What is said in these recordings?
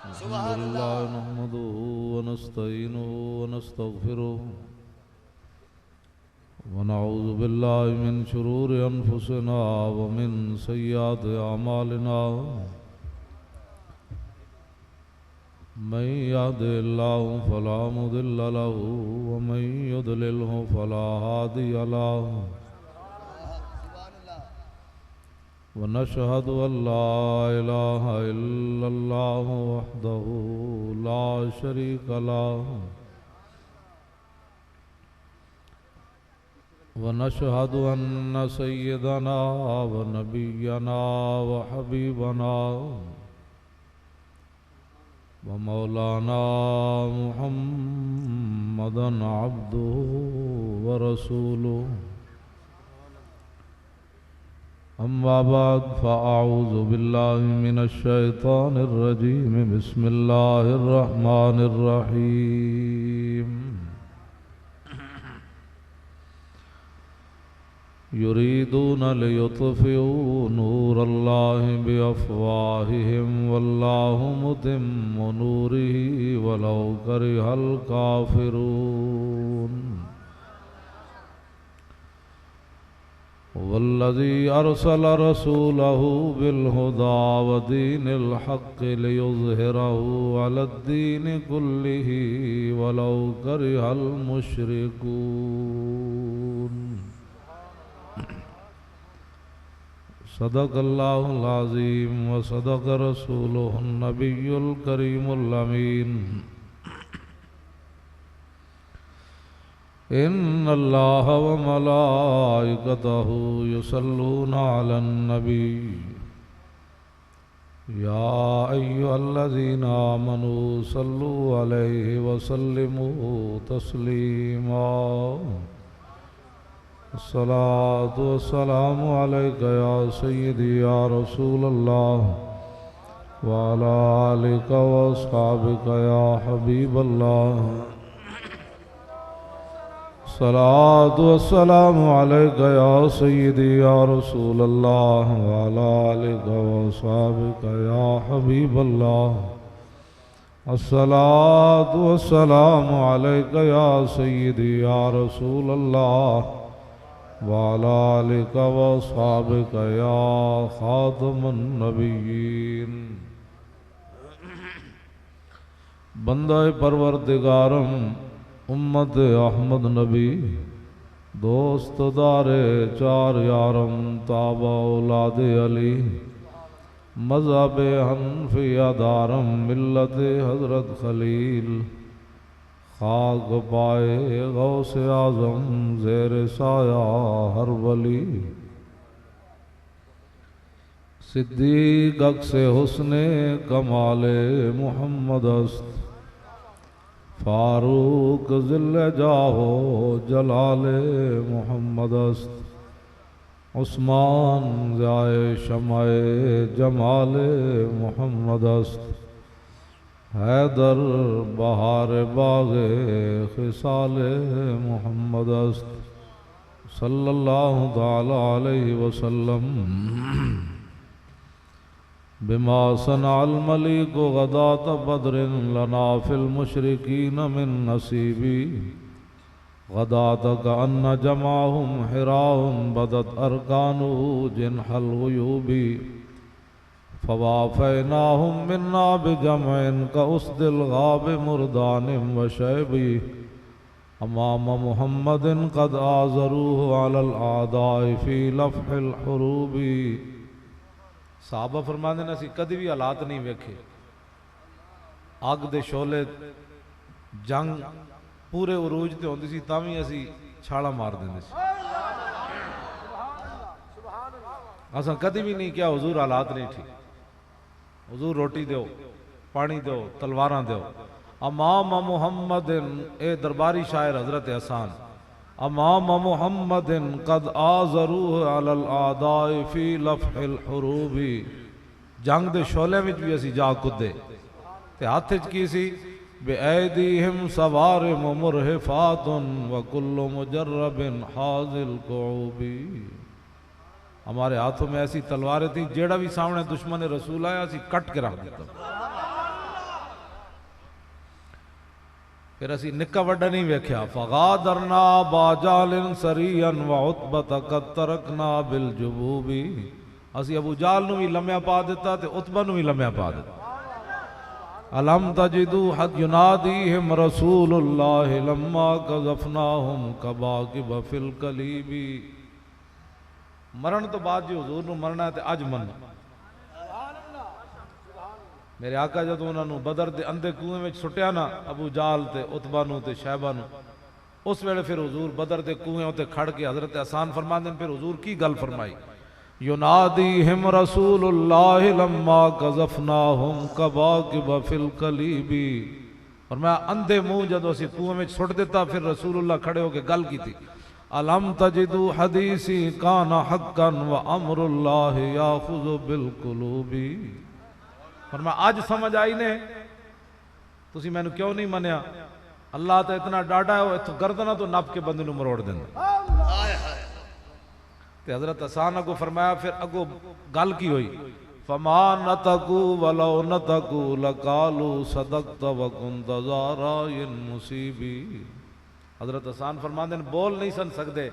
الحمد لله نحمده ونستعينه ونستغفره ونعوذ بالله من شرور أنفسنا ومن سيئات أعمالنا من يهده الله فلا مضل له ومن يضلله فلا هادي له ونشهد أن لا إله إلا الله وحده لا شريك له ونشهد أن سيدنا ونبينا وحبيبنا ومولانا محمدا عبده ورسوله أما بعد فأعوذ بالله من الشيطان الرجيم بسم الله الرحمن الرحيم يريدون ليطفئوا نور الله بأفواههم والله متم نوره ولو كره الكافرون والذي أرسل رسوله بالهدى ودين الحق ليظهره على الدين كله ولو كره المشركون صدق الله العظيم وصدق رسوله النبي الكريم الأمين إن الله وملائكته يصلون على النبي يا أيها الذين آمنوا صلوا عليه وسلموا تسليما الصلاة والسلام عليك يا سيدي يا رسول الله وعلى آلك وأصحابك يا حبيب الله الصلاة والسلام عليك يا سيدي يا رسول الله وعلى آلك وأصحابك يا حبيب الله الصلاة والسلام عليك يا سيدي يا رسول الله وعلى آلك وأصحابك يا خاتم النبيين بندہ پروردگارم امت احمد نبی دوست دار چار یارم تابع اولاد علی مذہب حنفیہ دارم ملت حضرت خلیل خاک پائے غوث اعظم زیر سایہ ہر ولی صدیق عکس حسن کمال محمد است فاروق ذل جاہو جلال محمد است عثمان ضیائے شمع جمال محمد است حیدر بہار باغ خصال محمد است صلی اللہ تعالی علیہ وسلم بما صنع الملك غداة بدر لنا في المشركين من نصيبي غداة كأن جمعهم حراء بدت أركانه جنح الغيوب فوافيناهم منا بجمع كأسد الغاب مردان وشيبي أمام محمد قد آزروه على الأعداء في لفح الحروب صحابہ فرماندے نے اسی کدی بھی حالات نہیں ویکھے اگ دے شعلے جنگ پورے عروج تے ہوندی سی تاں وی اسی چھالا مار دیندے سی اساں کدی بھی نہیں کیا حضور حالات نہیں ٹھیک حضور روٹی دیو پانی دیو تلواراں دیو امام محمد اے درباری شاعر حضرت حسان امام محمد قد آزروه علی الاعداء فی لفح الحروب جنگ دے شعلے وچ بھی اسی جا کدے تے ہاتھ وچ کی سی بِأَيْدِيهِمْ صَوَارِمُ مُرْهِفَاتٌ وَكُلُّ مُجَرَّبٍ حَاذِلْ قُعُوبِ ہمارے ہاتھوں میں ایسی تلواریں تھیں جیڑا بھی سامنے دشمن رسول آیا اسی کٹ کے رکھ دیتا پھر اسی نکا وڈا نہیں ویکھیا فغادرنا باجال سریا وعتبۃ قد ترکنا بالجبوب اسی ابو جال نو بھی لمیا پا دیتا تے عتبہ نو بھی لمیا پا دیتا الم تجدوا حد ینادیہم رسول اللہ لما قذفناہم کباکب فی القلیب مرن تو بعد جو حضور نو مرنا ہے تے اج مرنا میرے آقا جدوں انہاں نو بدر دے اندھے کنویں وچ سٹیا نا ابو جال تے عتبہ نو تے شیبہ نو اس ویلے پھر حضور بدر دے کنویں تے کھڑ کے حضرت حسان فرماندے پھر حضور کی گل فرمائی ینادیہم رسول اللہ لما قذفناہم کباکب فی القلیب اور میں اندھے منہ جدوں اسی کنویں وچ سٹ دیتا پھر رسول اللہ کھڑے ہو کے گل کیتی الم تجدوا حدیثی کان حقا وامر اللہ یاخذ بالقلوب اور میں آج سمجھ آئی نے تسی میں نے کیوں نہیں منیا اللہ تو اتنا ڈاڈا ہے وہ اتو گردنا تو نپ کے بندے نو مروڑ دینا تے حضرت حسان کو فرمایا پھر اگو گل کی ہوئی فما نتقو ولو نتقو لقالو صدقت وکنت ذا رائے مصیبی حضرت حسان فرماندے بول نہیں سن سکتے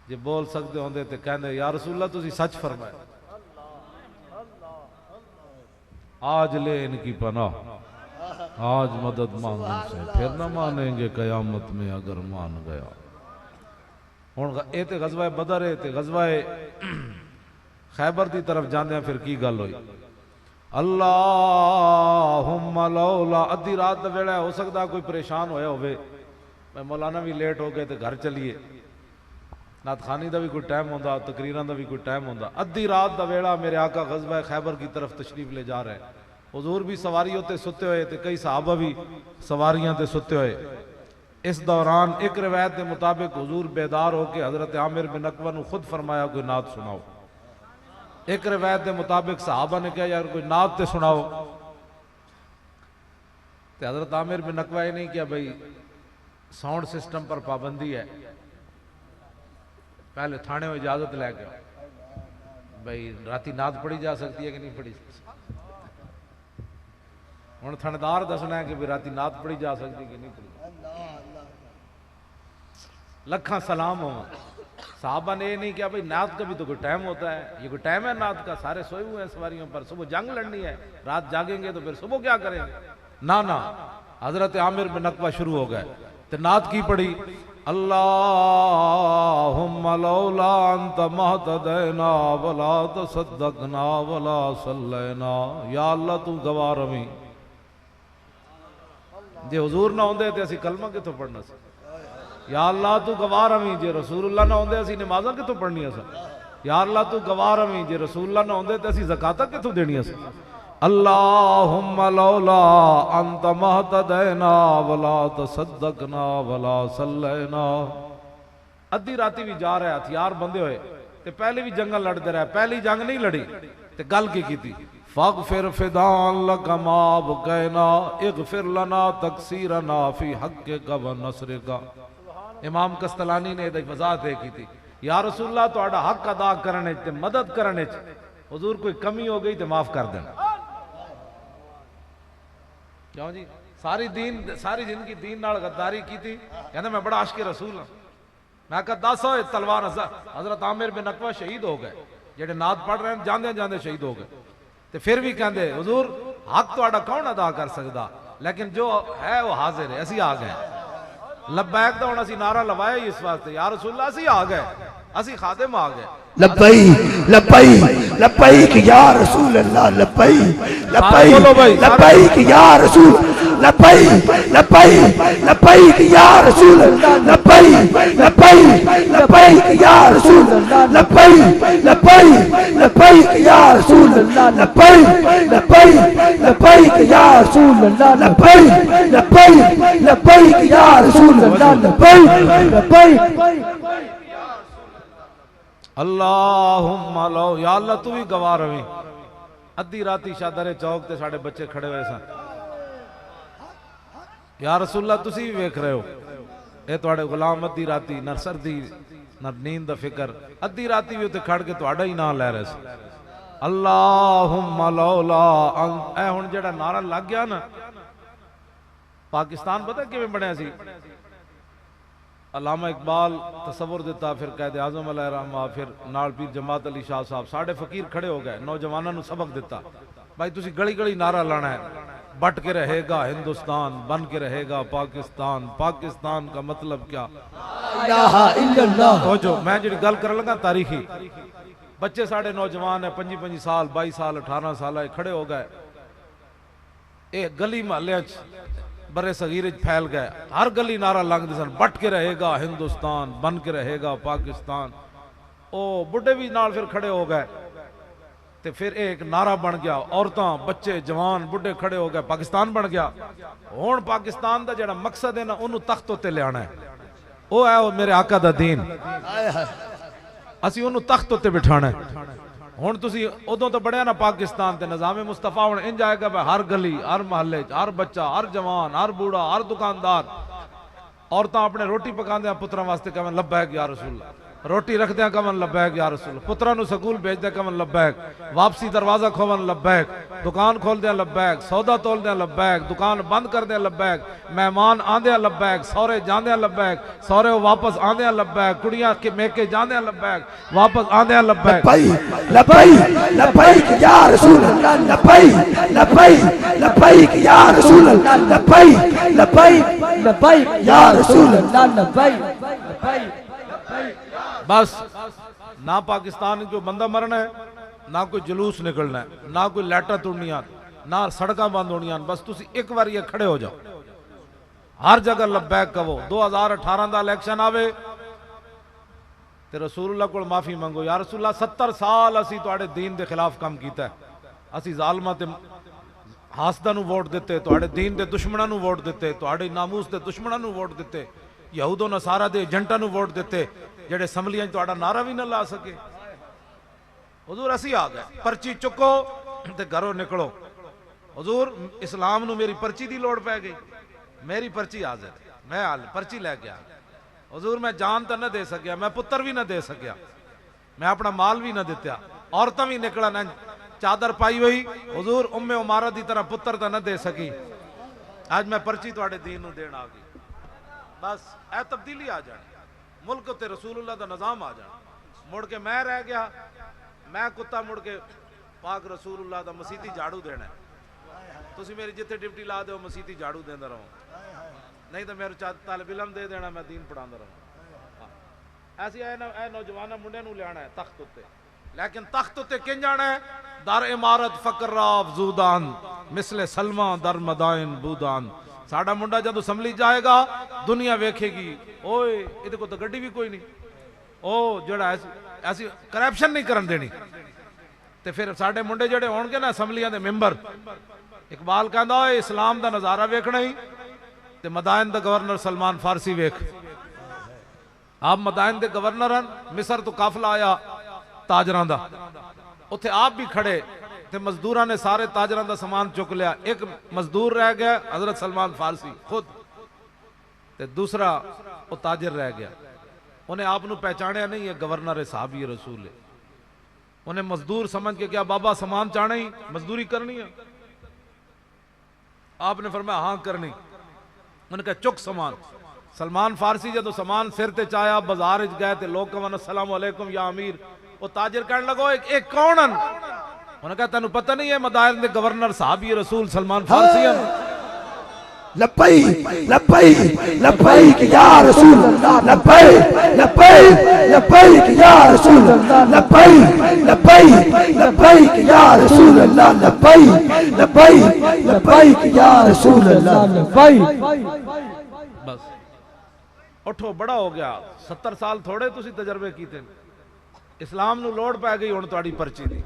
جے بول سکتے ہوندے تے کہندے یا رسول اللہ تسی سچ فرمایا آج لے ان کی پناہ آج مدد مانگن سے پھر نہ مانیں گے قیامت میں اگر مان گیا اے تے غزوہ بدر ہے تے غزوہ خیبر دی طرف جاندے ہیں پھر کی گل ہوئی اللہم لولا ادھی رات دا ویلا ہو سکتا کوئی پریشان ہویا ہوئے میں مولانا بھی لیٹ ہو گئے تے گھر چلیے نات خانی دا بھی کوئی ٹائم ہوندا تقریراں دا بھی کوئی ٹائم ہوندا ادھی رات دا ویلا میرے آقا غزوہ خیبر کی طرف تشریف لے جا رہے ہیں حضور بھی سواریوں تے ستے ہوئے تے کئی صحابہ بھی سواریاں تے ستے ہوئے اس دوران ایک روایت کے مطابق حضور بیدار ہو کے حضرت عامر بن عقبہ نے خود فرمایا کوئی نعت سناؤ ایک روایت کے مطابق صحابہ نے کہا یار کوئی نعت تے سناؤ تے حضرت عامر بن عقبہ یہ نہیں کیا بھئی ساؤنڈ سسٹم پر پابندی ہے پہلے تھانے میں اجازت لے کے بھئی راتی نعت پڑھی جا سکتی ہے کہ نہیں پڑھی ہن تھندار دسنا ہے کہ بھی راتی نعت پڑھی جا سکتی کہ نہیں پڑھی لکھاں سلام ہوں صحابہ نے یہ نہیں کیا بھئی نعت کا بھی تو کوئی ٹائم ہوتا ہے یہ کوئی ٹائم ہے نعت کا سارے سوئے ہوئے ہیں سواریوں پر صبح جنگ لڑنی ہے رات جاگیں گے تو پھر صبح کیا کریں گے نا حضرت عامر بن عقبہ شروع ہو گئے تو نعت کی پڑھی اللہم لولا انت مہتدینا ولا تصدقنا ولا صلینا یا اللہ تو گواہ رویں جے حضور نہ ہوندے تے اسی کلمہ کتوں پڑھنا سی یا اللہ تو گواہ رویں جے رسول اللہ نہ ہوندے اسی نمازاں کتوں پڑھنیاں سی یا اللہ تو گواہ رویں جے رسول اللہ نہ ہوندے تے اسی زکاتاں کتوں دینیاں سی اللہم لولا انت مہتدینا ولا تصدقنا ولا صلینا ادھی راتی بھی جا رہے ہتھیار بندے ہوئے تے پہلے بھی جنگل لڑتے رہے پہلی جنگ نہیں لڑی تے گل کی تھی فاغفر فدان لک ما بقینا اغفر لنا تقصیرنا فی حقک و نصرک امام قسطلانی نے یہ وضاحت کی تھی یا رسول اللہ تہاڈا حق ادا کرنے تے مدد کرنے حضور کوئی کمی ہو گئی تے معاف کر دینا کیوں جی ساری زندگی دین نال غداری کی تھی کہنا میں بڑا عاشق رسول ہوں میں کہا 10 ہوئے تلوار حضرت عامر بن عقبہ شہید ہو گئے جڑے نعت پڑھ رہے ہیں جاندے جاندے شہید ہو گئے تے پھر بھی کہندے حضور حق تہاڈا کون ادا کر سکدا لیکن جو ہے وہ حاضر ہے اسی آ گئے لبیک دا ہن اسی نعرہ لوایا ہی اس واسطے یا رسول اللہ اسی آ گئے اسی خادم آ گئے لبیک یا رسول اللہ لبیک یا رسول لبیک یا رسول لبیک یا رسول لبیک یا رسول لبیک یا رسول لبیک یا رسول اللہم لو یا اللہ تو بھی گواہ رویں ادھی راتی شادر چوک تے ساڑے بچے کھڑے ہوئے سن یا رسول اللہ تسی بھی ویکھ رہے ہو اے تواڈے غلام ادھی راتی نہ سردی نہ نیند دا فکر ادھی راتی بھی تے کھڑ کے تواڈا ہی نام لے رہے سن اللہم لولا اے ہن جڑا نعرہ لگ گیا نا پاکستان پتہ کیویں بنیا سی؟ علامہ اقبال تصور دیتا، پھر قائد اعظم علیہ الرحمہ، پھر نال پیر جماعت علی شاہ صاحب، ساڑھے فقیر کھڑے ہو گئے، نوجوانوں نو سبق دیتا، بھائی تسی گڑی گڑی نعرہ لانا ہے، بٹ کے رہے گا ہندوستان، بن کے رہے گا پاکستان، پاکستان کا مطلب کیا؟ الہ الا اللہ. سوچو، میں جڑی گل کر لگا تاریخی، بچے ساڑھے نوجوان ہیں، 25 سال 22 سال 18 سال کھڑے ہو گئے، ایک گلی محلے برے صغیر پھیل گئے، ہر گلی نعرہ لنگ دے سن، بٹ کے رہے گا ہندوستان، بن کے رہے گا پاکستان۔ او بڑھے بھی نال پھر کھڑے ہو گئے، تے پھر ایک نعرہ بن گیا، عورتاں بچے جوان بڑھے کھڑے ہو گئے، پاکستان بن گیا۔ ہون پاکستان دا جڑا مقصد ہے نا، انہوں تخت تے لے آنا ہے، او ہے وہ میرے آقا دا دین، اسی انہوں تخت تے بٹھانا ہے۔ ہون تسی ادوں تو بڑھیا نا پاکستان تے نظام مصطفیٰ ہون انج آئے گا بھائی ہر گلی، ہر محلے، ہر بچہ، ہر جوان، ہر بوڑھا، ہر دکاندار، عورتاں اپنے روٹی پکان دیاں پتراں واسطے کہون لبیک یا رسول اللہ، روٹی رکھ دیاں کہون لبیک یا رسول اللہ، پتراں نو سکول بھیج دیاں کہون لبیک، واپسی دروازہ کھول لبیک، دکان کھول دیاں لبیک، سودا تول دیاں لبیک، دکان بند کر دیاں لبیک، مہمان آندیاں لبیک، سورے جاندیاں لبیک، سورے واپس آندیاں لبیک، کڑیاں کے میکے جاندیاں لبیک، واپس آندیاں لبیک۔ لبیک لبیک لبیک یا رسول اللہ، لبیک لبیک لبیک یا رسول اللہ، لبیک لبیک لبیک یا رسول اللہ، لبیک لبیک۔ بس نہ پاکستان کو بندہ مرنا ہے، نہ کوئی جلوس نکلنا ہے، نہ کوئی لیٹر توڑنیاں، نہ سڑکاں بند ہونیاں، بس تسی ایک بار یہ کھڑے ہو جاؤ، ہر جگہ لبیک کہو۔ 2018 دا الیکشن آوے تے رسول اللہ کو معافی منگو، یا رسول اللہ 70 سال اسی تواڈے دین دے خلاف کام کیتا ہے، اسی ظالماں تے حاسداں نو ووٹ دیتے، تواڈے دین دے دشمناں نو ووٹ دیتے، تواڈے ناموس دے دشمناں نو ووٹ دیتے، یہود و نصارہ دے ایجنٹاں نو ووٹ دیتے، جڑے اسمبلیاں تواڈا نعرہ بھی نہ لا سکے۔ حضور اسی آ گئے، پرچی چکو تے گھروں نکلو۔ حضور اسلام نو میری پرچی دی لوڑ پہ گئی، میری پرچی حاضر، میں پرچی لے کے آ گیا۔ حضور میں جان تو نہ دے سکیا، میں پتر بھی نہ دے سکیا، میں اپنا مال بھی نہ دیتا، عورتیں بھی نکلا نہ چادر پائی ہوئی، حضور ام عمارہ دی طرح پتر تو نہ دے سکی، آج میں پرچی تواڈے دین نو دین آ گئی۔ بس اے تبدیلی آ جانی، ملک تے رسول اللہ دا نظام آ جانا۔ مڑ کے میں رہ گیا، میں کتا مڑ کے پاک رسول اللہ دا مسیتی جھاڑو دینا ہے، تسی میری جتے ڈپٹی لا دے ہو مسیتی جھاڑو دیندہ رہو، نہیں تو میرے طالب علم دے دینا، میں دین پڑھاندہ رہوں۔ ایسی اے نوجوانہ منڈے نو لے آنا ہے تخت تے، لیکن تخت تے کن جانا ہے؟ در عمارت فقر را افزودان، مثل سلمان در مدائن بودان۔ ساڑھا منڈا جب اسمبلی جائے گا دنیا ویکھے گی، اوئے ادھے کو تو گڑی بھی کوئی نہیں، او جڑا ایسی کرپشن نہیں کرن دینی۔ تے پھر ساڑھے منڈے جڑے ہون گے نا اسمبلیاں دے ممبر، اقبال کہندا ہے اسلام دا نظارہ ویکھنا ہی تے مدائن دا گورنر سلمان فارسی ویکھ۔ آپ مدائن دے گورنر ہیں، مصر تو قافلہ آیا تاجران دا، اتھے آپ بھی کھڑے تے مزدوراں نے سارے تاجران دا سامان چک لیا، ایک مزدور رہ گیا حضرت سلمان فارسی خود، تے دوسرا وہ تاجر رہ گیا، انہیں آپ نو پہچانے نہیں ہے گورنر صحابی رسول ہے، انہیں مزدور سمجھ کے کیا بابا سامان چاہنا ہی مزدوری کرنی ہے؟ آپ نے فرمایا ہاں کرنی، انہوں نے کہا چک سامان۔ سلمان فارسی جدو سامان سر تے چایا بازار گئے تے لوگ کہون السلام علیکم یا امیر، وہ تاجر کہنے لگو ایک کونن؟ انہوں نے کہا تینوں پتہ نہیں ہے مدائن دے گورنر صحابی رسول سلمان فارسی ہیں؟ لبیک لبیک لبیک یا رسول اللہ، لبیک لبیک لبیک یا رسول اللہ، لبیک لبیک لبیک یا رسول اللہ، لبیک لبیک لبیک یا رسول اللہ، لبیک۔ بس اٹھو بڑا ہو گیا، 70 سال تھوڑے تسی تجربے کیتے، اسلام نو لوڑ پہ گئی ہن تواڈی پرچی دی،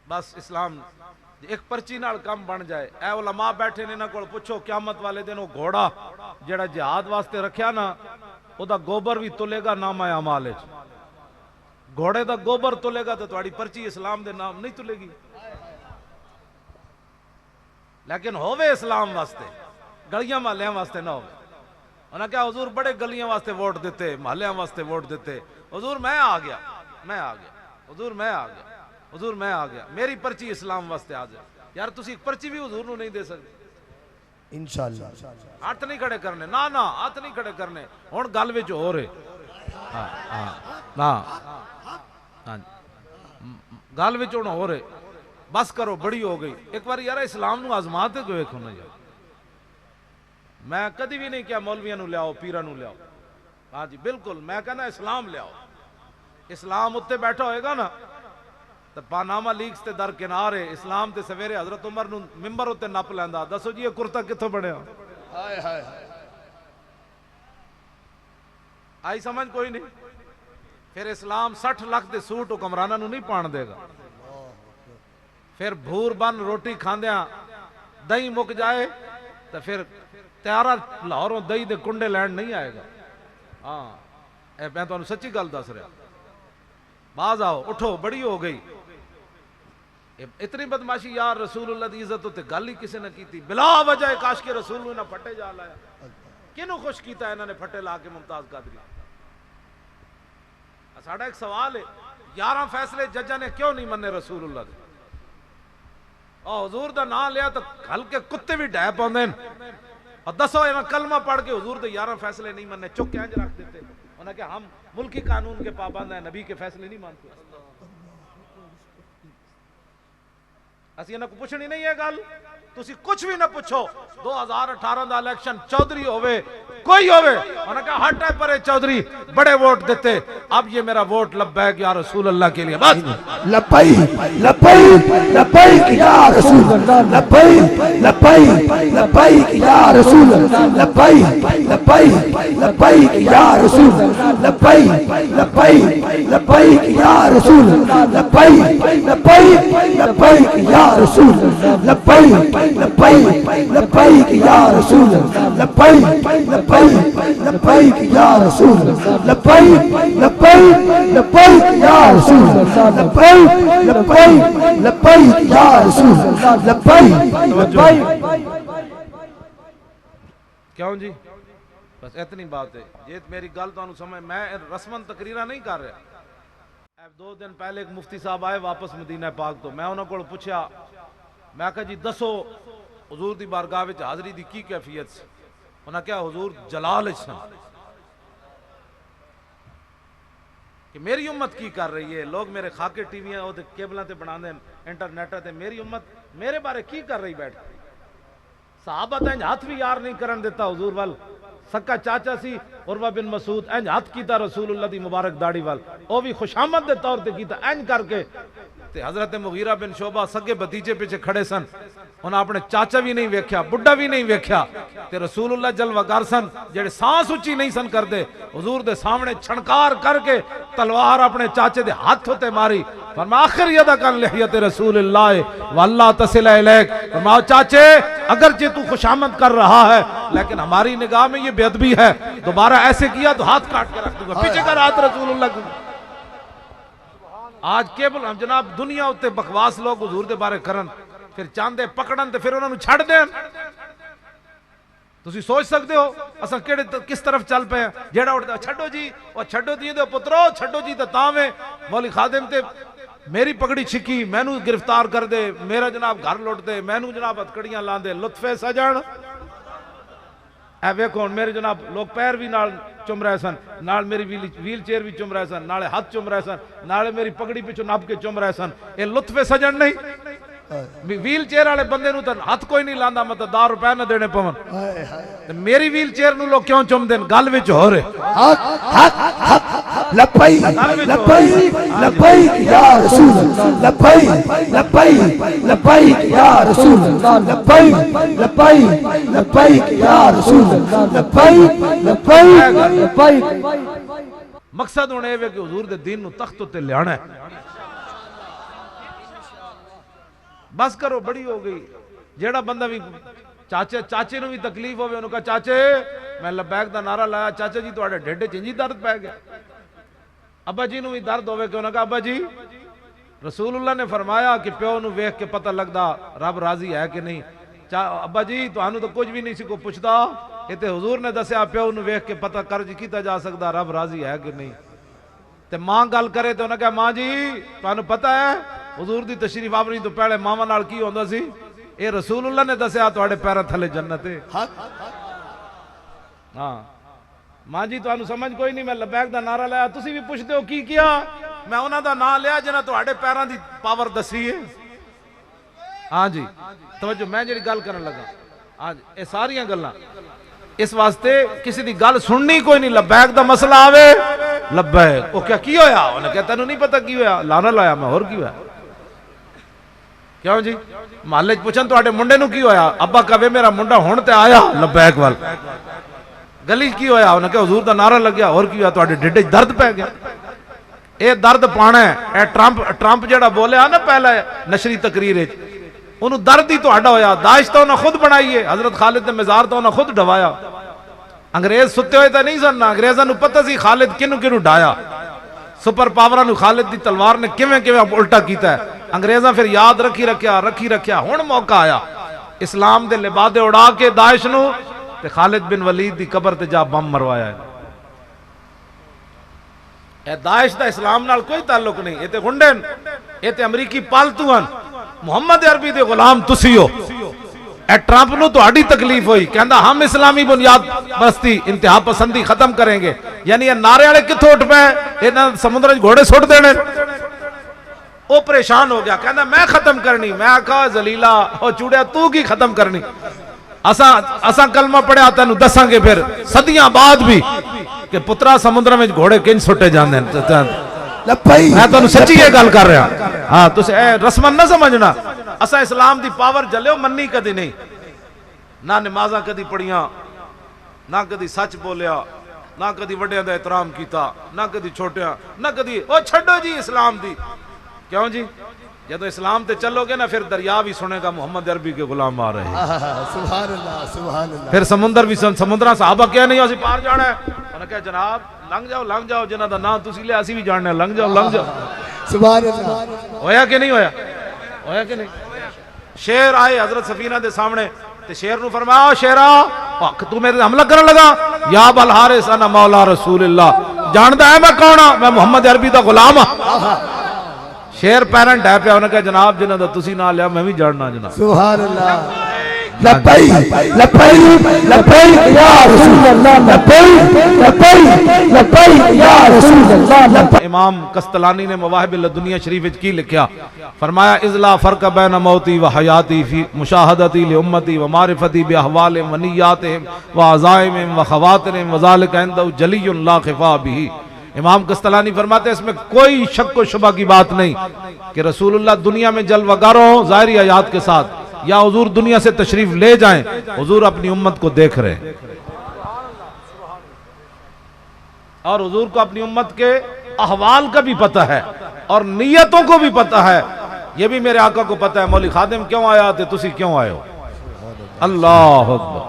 بس اسلام ایک پرچی نال کم بن جائے۔ اے علماء بیٹھے نے انہاں کول پوچھو قیامت والے دن وہ گھوڑا جڑا جہاد واسطے رکھیا نا او دا گوبر بھی تلے گا نامہ اعمال وچ، گھوڑے دا گوبر تلے گا تو تواڈی پرچی اسلام دے نام نہیں تلے گی، لیکن ہووے اسلام واسطے، گلیاں محلیاں واسطے نہ ہووے۔ انہاں کہا حضور بڑے گلیاں واسطے ووٹ دیتے، محلیاں واسطے ووٹ دیتے، حضور میں آ گیا، میں آ گیا، حضور میں آ گیا، حضور میں آ گیا، میری پرچی اسلام واسطے آ جائے۔ یار تسی ایک پرچی بھی حضور نو نہیں دے سکتے، انشاءاللہ ہاتھ نہیں کھڑے کرنے، نہ ہاتھ نہیں کھڑے کرنے، ہن گل وچ ہو رہے گل وچ ہن ہو رہے، بس کرو بڑی ہو گئی۔ ایک بار یار اسلام نو آزما تے جو ویکھو نا یار، میں کدی بھی نہیں کیا مولویاں نو لیاؤ پیراں نو لیاؤ، ہاں جی بالکل میں کہنا اسلام لیاؤ، اسلام اتنے بیٹھا ہوئے گا نا تو پانامہ لیکس تے درکنارے اسلام تے سویرے حضرت عمر نو ممبر اتنے نپ لیندا، دسو جی یہ کرتا کتھوں بنیا؟ آئی سمجھ کوئی نہیں؟ پھر اسلام 60 لاکھ دے سوٹ حکمرانہ نو نہیں پان دے گا، پھر بھور بن روٹی کھاندیاں دہی مک جائے تو پھر تیارہ لاہوروں دہی دے کنڈے لینڈ نہیں آئے گا۔ ہاں میں تو سچی گل دس رہا، باز آؤ اٹھو بڑی ہو گئی، اتنی بدماشی یار رسول اللہ دی عزت ہوتے گل ہی کسی نے کی تھی، بلا وجہ کاش کے رسول نے پھٹے جا لایا، کنوں خوش کیتا ہے انہوں نے پھٹے لا کے ممتاز قادری؟ ساڑھا ایک سوال ہے، 11 فیصلے ججہ نے کیوں نہیں منے رسول اللہ دے؟ اور حضور دا نام لیا تو ہلکے کتے بھی ڈھے پاندے اور دسو یہ کلمہ پڑھ کے حضور دے 11 فیصلے نہیں منے، چک کے انج رکھ دیتے، انہوں نے کہا ہم ملکی قانون کے پابند ہیں، نبی کے فیصلے نہیں مانتے۔ اسی انہوں کو پوچھنی نہیں ہے گل، تسی کچھ بھی نہ پوچھو، 2018 دا الیکشن چودھری ہوئے کوئی ہوئے، انہوں نے کہا ہٹ ہے پرے چودھری بڑے ووٹ دیتے، اب یہ میرا ووٹ لبیک یا رسول اللہ کے لیے، بس لبیک لبیک لبیک یا رسول اللہ، لبیک لبیک لبیک یا رسول اللہ، لبیک لبیک لبیک یا رسول اللہ، لبیک لبیک لبیک یا رسول اللہ، لبیک لبیک لبیک یا رسول اللہ، لبیک لبیک لبیک یا رسول اللہ، لبیک لبیک لبیک یا رسول اللہ، لبیک لبیک لبیک یا رسول اللہ، لبیک لبیک لبیک یا رسول اللہ، لبیک لبیک۔ کیوں جی؟ بس اتنی بات ہے، یہ میری گل تو سمجھ، میں رسمن تقریرہ نہیں کر رہا۔ 2 دن پہلے ایک مفتی صاحب آئے واپس مدینہ پاک تو میں انہوں کو پوچھا، میں کہا جی دسو حضور دی بارگاہ وچ حاضری دی کی کیفیت سے؟ انہوں نے کہا حضور جلال سن کہ میری امت کی کر رہی ہے، لوگ میرے خاکے ٹی وی ہیں کیبلاں تے بنا دیں انٹرنیٹ تے، میری امت میرے بارے کی کر رہی بیٹھ؟ صحابہ تے ہاتھ بھی یار نہیں کرن دیتا حضور وال، سکا چاچا سی عروہ بن مسعود انج ہاتھ کیتا رسول اللہ دی مبارک داڑھی وال، او بھی خوشامد دے طور تے کیتا انج کر کے، تے حضرت مغیرہ بن شعبہ سگے بھتیجے پیچھے کھڑے سن، انہاں اپنے چاچا بھی نہیں ویکھیا بڈھا بھی نہیں ویکھیا، تے رسول اللہ جلوگر سن جڑے سانس اچھی نہیں سن کر دے، حضور دے سامنے چھنکار کر کے تلوار اپنے چاچے دے ہاتھ ہوتے ماری، فرمایا آخر یدک عن لحیت رسول اللہ واللہ تصل الیک، فرمایا چاچے اگرچہ تو خوشامد کر رہا ہے لیکن ہماری نگاہ میں یہ بے ادبی ہے، دوبارہ ایسے کیا تو ہاتھ کاٹ کے رکھ دوں گا، پیچھے کر ہاتھ رسول اللہ کو۔ آج کیبل ہم جناب دنیا ہوتے بکواس لوگ حضور دے بارے کرن، پھر چاندے پکڑن تے پھر انہوں نے چھڑ دیں، تسی سوچ سکتے ہو اساں کیڑے کس طرف چل پے ہیں؟ جیڑا اٹھتا چھڑو جی اور چھڑو دیئے دے پترو چھڑو جی تے تاویں مولی خادم تے میری پگڑی چھکی مینوں گرفتار کر دے، میرا جناب گھر لوٹ دے، مینوں جناب ہتکڑیاں لان دے، لطفے سجن اے ویکھو میرے جناب لوگ پیر بھی نال چم رہے سن، نال میری ویل چیئر بھی چم رہے سن، نالے ہاتھ چم رہے سن، نالے میری پگڑی پچھو نپ کے چم رہے سن، اے لطفے سجن نہیں؟ ویل چیئر والے بندے نو تے ہاتھ کوئی نہیں لاندا، مطلب 10 روپے نہ دینے پون، میری ویل چیئر نو لوگ کیوں چم دین؟ گل وچ ہو رہے لبیک لبیک لبیک یا رسول اللہ، لبیک لبیک لبیک یا رسول اللہ، لبیک لبیک لبیک یا رسول اللہ، لبیک لبیک لبیک۔ مقصد ہونے ہے کہ حضور دے دین نو تخت تے لیانا ہے، بس کرو بڑی ہو گئی۔ جیڑا بندہ بھی چاچے نو بھی تکلیف ہوئے انہوں کہا چاچے میں لبیک دا نعرہ لایا، چاچا جی تو آڑے ڈھیڈے چنجی درد پہ گیا، ابا جی نو بھی درد ہوئے کہ انہوں کہا ابا جی رسول اللہ نے فرمایا کہ پیو نو ویکھ کے پتہ لگدا رب راضی ہے کہ نہیں، ابا جی تو آنو تو کچھ بھی نہیں سی کو پوچھدا، یہ تے حضور نے دسیا پیو نو ویکھ کے پتہ کر جی کیتا جا سکدا رب راضی ہے کہ نہیں۔ تے ماں گل کرے تو انہوں کہا ماں جی تو آنو پتہ ہے حضور دی تشریف آوری تو پہلے ماما نال کی ہوندہ سی، اے رسول اللہ نے دسیا تواڈے پیراں تھلے جنت ہے. ہاں ماں جی تانوں سمجھ کوئی نہیں. میں لبیک دا نعرہ لایا, تسی بھی پوچھتے ہو کی کیا؟ میں انہاں دا نام لیا جنہاں تواڈے پیراں دی پاور دسی ہے. ہاں جی توجہ, میں جڑی گل کرن لگا ہاں جی اے ساریاں گلاں اس واسطے کسی دی گل سننی کوئی نہیں. لبیک دا مسئلہ آوے لبیک, او کیا کی ہویا؟ انہاں کہا تینوں نہیں پتہ کی ہویا؟ لانا لایا میں, اور کی ہویا؟ کیوں جی محلے پوچھن تواڈے منڈے نو کی ہویا؟ ابا کہے میرا منڈا ہن تے آیا لبیک وال. گلی کی ہویا؟ انہاں کہا حضور دا نعرہ لگیا. اور کی ہویا؟ تواڈے ڈھڈ وچ درد پے گیا. اے درد پانا ہے. اے ٹرمپ جڑا بولیا نا پہلا نشری تقریر وچ, انہوں درد ہی تہاڈا ہویا. داعش تو انہاں خود بنائی ہے, حضرت خالد نے مزار تو انہاں خود ڈوایا. انگریز ستے ہوئے تو نہیں سننا, انگریزاں نو پتہ سی خالد کنوں کنوں ڈایا, سپر پاوراں نو خالد دی تلوار نے کیویں کیویں الٹا کیتا ہے. انگریزاں پھر یاد رکھی رکھیا. ہن موقع آیا اسلام دے لبادے اڑا کے داعش نو تے خالد بن ولید دی قبر تے جا بم مروایا ہے. اے داعش دا اسلام نال کوئی تعلق نہیں. اے تے گنڈے نے, اے تے امریکی پالتو ہیں. محمد عربی دے غلام تسی ہو. اے ٹرمپ نو تہاڈی تکلیف ہوئی, کہندا ہم اسلامی بنیاد پرستی انتہا پسندی ختم کریں گے. یعنی یہ نعرے والے کتھوں اٹھ پے؟ انہاں سمندر وچ گھوڑے سٹ دینے. او پریشان ہو گیا, کہندا میں ختم کرنی. میں آکھا ذلیلا او چوڑیا تو کی ختم کرنی؟ اساں کلمہ پڑھیا تینوں دساں گے پھر صدیاں بعد بھی کہ پترا سمندر وچ گھوڑے کن سٹے جاندے ہیں. میں تانوں سچی یہ گل کر رہا. ہاں تسی اے رسمن نہ سمجھنا. اساں اسلام دی پاور جلیو منی کدی نہیں, نہ نمازاں کدی پڑھیاں, نہ کدی سچ بولیا, نہ کدی وڈیاں دا احترام کیتا, نہ کدی چھوٹیاں, نہ کدی او چھڈو جی اسلام دی. کیوں جی جدو اسلام تے چلو گے نا پھر دریا بھی سنے گا محمد عربی کے غلام آ رہے ہیں. سبحان اللہ سبحان اللہ. پھر سمندر بھی سمندراں صحابہ کیا نہیں اسی پار جانا ہے. انہوں نے کہا جناب لنگ جاؤ جنہاں دا نام تسی لے اسی بھی جاننا ہے, لنگ جاؤ. سبحان اللہ. ہویا کہ نہیں ہویا کہ نہیں؟ شیر آئے حضرت سفینہ دے سامنے تے شیر نو فرمایا شیرا تو میرے حملہ کرن لگا. یا بالحارث انا مولا رسول اللہ. جاندا ہے میں کون ہاں؟ میں محمد عربی دا غلام ہاں. شیر پیرنٹ ہے پیا. انہوں نے کہا جناب جنہاں دا تسی نہ لیا میں بھی جاننا جناب. سبحان اللہ. لبیک لبیک لبیک یا رسول اللہ. لبیک لبیک لبیک یا رسول اللہ. امام قسطلانی نے مواہب الدنیا شریف وچ کی لکھیا, فرمایا اذ لا فرق بین موتی و حیاتی فی مشاہدتی لامتی و معرفتی باحوالہم و نیاتہم و عزائمہم و خواترہم و ذالک عندہ جلی لا خفا بہ. امام قسطلانی فرماتے ہیں اس میں کوئی شک و شبہ کی بات نہیں کہ رسول اللہ دنیا میں جلوہ گر ہوں ظاہری آیات کے ساتھ, یا حضور دنیا سے تشریف لے جائیں, حضور اپنی امت کو دیکھ رہے ہیں اور حضور کو اپنی امت کے احوال کا بھی پتہ ہے اور نیتوں کو بھی پتہ ہے. یہ بھی میرے آقا کو پتہ ہے مولی خادم کیوں آیا تھے, تسی کیوں آئے ہو. اللہ اکبر.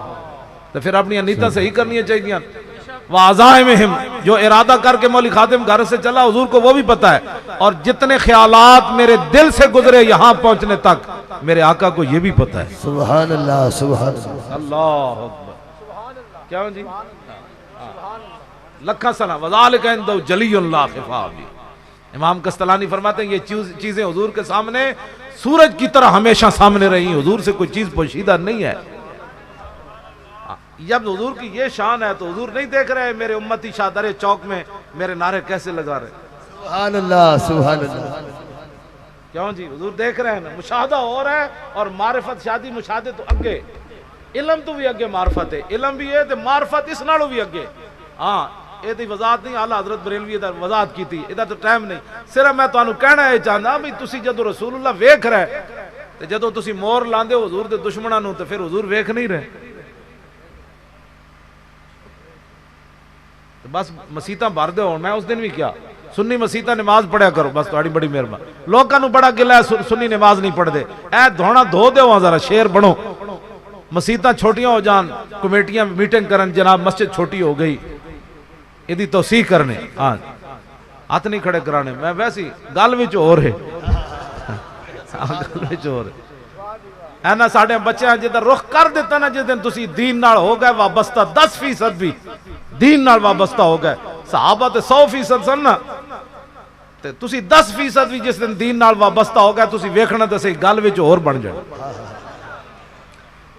تو پھر اپنی نیتیں صحیح کرنی چاہیے. وعزائمہم, جو ارادہ کر کے مولی خادم گھر سے چلا حضور کو وہ بھی پتہ ہے, اور جتنے خیالات میرے دل سے گزرے یہاں پہنچنے تک میرے آقا کو یہ بھی پتہ ہے. سبحان اللہ سبحان اللہ. اللہ اکبر. کیا جی لکھا سلام وذالک عندہ جلی لا خفا بہ. امام قسطلانی فرماتے ہیں یہ چیزیں حضور کے سامنے سورج کی طرح ہمیشہ سامنے رہی. حضور سے کوئی چیز پوشیدہ نہیں ہے. جب حضور کی یہ شان ہے تو حضور نہیں دیکھ رہے میرے امتی شادر چوک میں میرے نعرے کیسے لگا رہے. سبحان اللہ سبحان اللہ. کیوں جی حضور دیکھ رہے ہیں نا, مشاہدہ ہو رہا ہے. اور معرفت شادی مشاہدے تو اگے, علم تو بھی اگے معرفت ہے. علم بھی ہے تو معرفت اس نالوں بھی اگے. ہاں یہ تو وضاحت نہیں اعلیٰ حضرت بریلوی ادھر وضاحت کی تھی, ادھر تو ٹائم نہیں. صرف میں تانوں کہنا ہے چاہنا بھی تسی جدو رسول اللہ ویکھ رہے تے جدو تسی مور لاندے ہو حضور دے دشمناں نوں تے پھر حضور ویکھ نہیں رہے. بس مسیتاں بھر دے ہون. میں اس دن بھی کیا سنی مسیتاں نماز پڑھیا کرو بس, تہاڈی بڑی مہربانی. لوکاں نوں بڑا گلا ہے سنی نماز نہیں پڑھ دے. اے دھونا دھو دیو ذرا, شیر بنو. مسیتاں چھوٹیاں ہو جان, کمیٹیاں میٹنگ کرن جناب مسجد چھوٹی ہو گئی, یہ توسیع کرنے. ہاں ہاتھ نہیں کھڑے کرانے. میں ویسی گل وچ ہو رہے گل وچ ہو رہے اینا ساڑھے بچے ہیں جدھر رخ کر دیتا نا جس دن تسی دین نال ہو گئے وابستہ 10% بھی دین نال وابستہ ہو گئے. صحابہ تے 100% سن نا, تے تسی 10% بھی جس دن دین نال وابستہ ہو گئے تسی ویکھنا تے صحیح گل وچ اور بن جائے.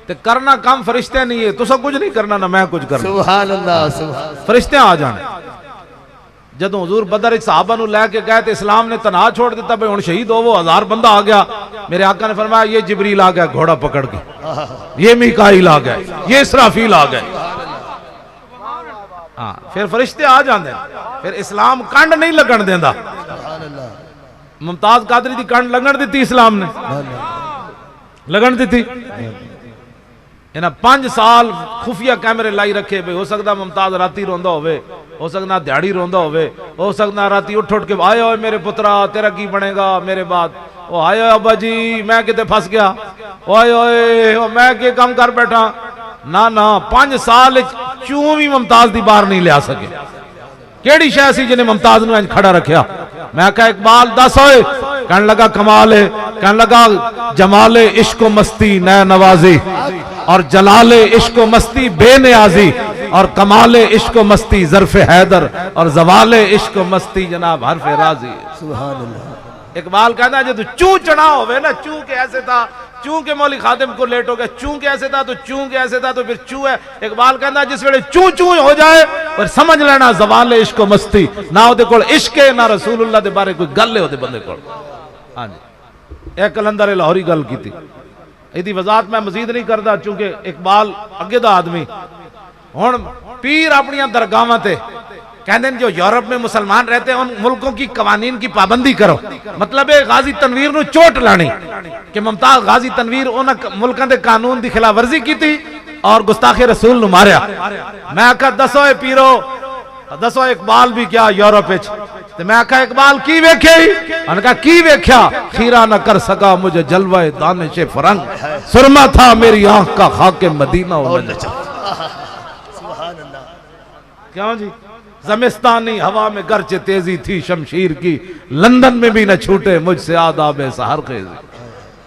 تے کرنا کام فرشتے نہیں ہے، تو سب کچھ نہیں کرنا نہ میں کچھ کرنا، سبحان اللہ سبحان فرشتے آ جانے۔ جدوں حضور بدر ایک صحابہ نو لے کے گئے تے اسلام نے تنہا چھوڑ دیتا بھئی ہن شہید ہو، وہ 1000 بندہ آ گیا، میرے آقا نے فرمایا یہ جبریل آ گیا گھوڑا پکڑ کے، یہ میکائیل آ گئے، یہ اسرافیل آ گئے، ہاں پھر فرشتے آ جاندے، پھر اسلام کنڈ نہیں لگن دیندا۔ ممتاز قادری دی کنڈ لگن دیتی اسلام نے، لگن دیتی؟ انہاں 5 سال خفیہ کیمرے لائی رکھے بے، ہو سکتا ممتاز راتی روندہ ہوئے، ہو سکتا دیہڑی روندہ ہوئے، ہو سکتا راتی اٹھ کے آئے ہوئے میرے پترا تیرا کی بنے گا میرے بعد، وہ آئے ہوئے ابا جی میں کتے پھنس گیا، آئے ہوئے میں کہ کام کر بیٹھا، نہ 5 سال چوں بھی ممتاز دی بار نہیں لیا سکے۔ کیڑی شے سی جنہیں ممتاز نو کھڑا رکھیا؟ میں کہا اقبال 10 ہوئے، کہنے لگا کمال ہے، کہنے لگا جمال عشق و مستی نئے نوازی، اور جلال عشق و مستی بے نیازی، اور کمال عشق و مستی ظرف حیدر، اور زوال عشق و مستی جناب حرف راضی۔ سبحان اللہ۔ اقبال کہتا ہے جو چوں چڑھا ہوئے نا، چوں کہ ایسے تھا، چوں کہ مولی خادم کو لیٹ ہو گیا، چوں کہ ایسے تھا تو چوں کہ ایسے تھا تو پھر چوں ہے۔ اقبال کہتا ہے جس ویلے چوں چوں ہو جائے اور سمجھ لینا زوال عشق و مستی، نہ ہو دے کول عشق ہے نہ رسول اللہ دے بارے کوئی گل ہے ہو دے بندے کول۔ ہاں جی ایک کلندر لاہوری گل کی تھی، ایدی وضاحت میں مزید نہیں کردا چونکہ اقبال اگے دا آدمی ہن پیر اپنیاں درگاہاں تے کہندے جو یورپ میں مسلمان رہتے ہیں ان ملکوں کی قوانین کی پابندی کرو، مطلب ہے غازی تنویر نو چوٹ لانی کہ ممتاز غازی تنویر انہاں ملکاں دے قانون دی خلاف ورزی کی تھی اور گستاخ رسول نو ماریا۔ میں کہا دسو اے پیرو، دسو اقبال بھی کیا یورپ وچ؟ تے میں کہا اقبال کی ویکھیا ہی؟ انہاں کہا کی ویکھیا؟ خیرہ نہ کر سکا مجھے جلوہ دانش فرنگ، سرما تھا میری آنکھ کا خاک مدینہ و نجف۔ کیوں جی؟ زمستانی ہوا میں گرچہ تیزی تھی شمشیر کی، لندن میں بھی نہ چھوٹے مجھ سے آداب سحر خیزی۔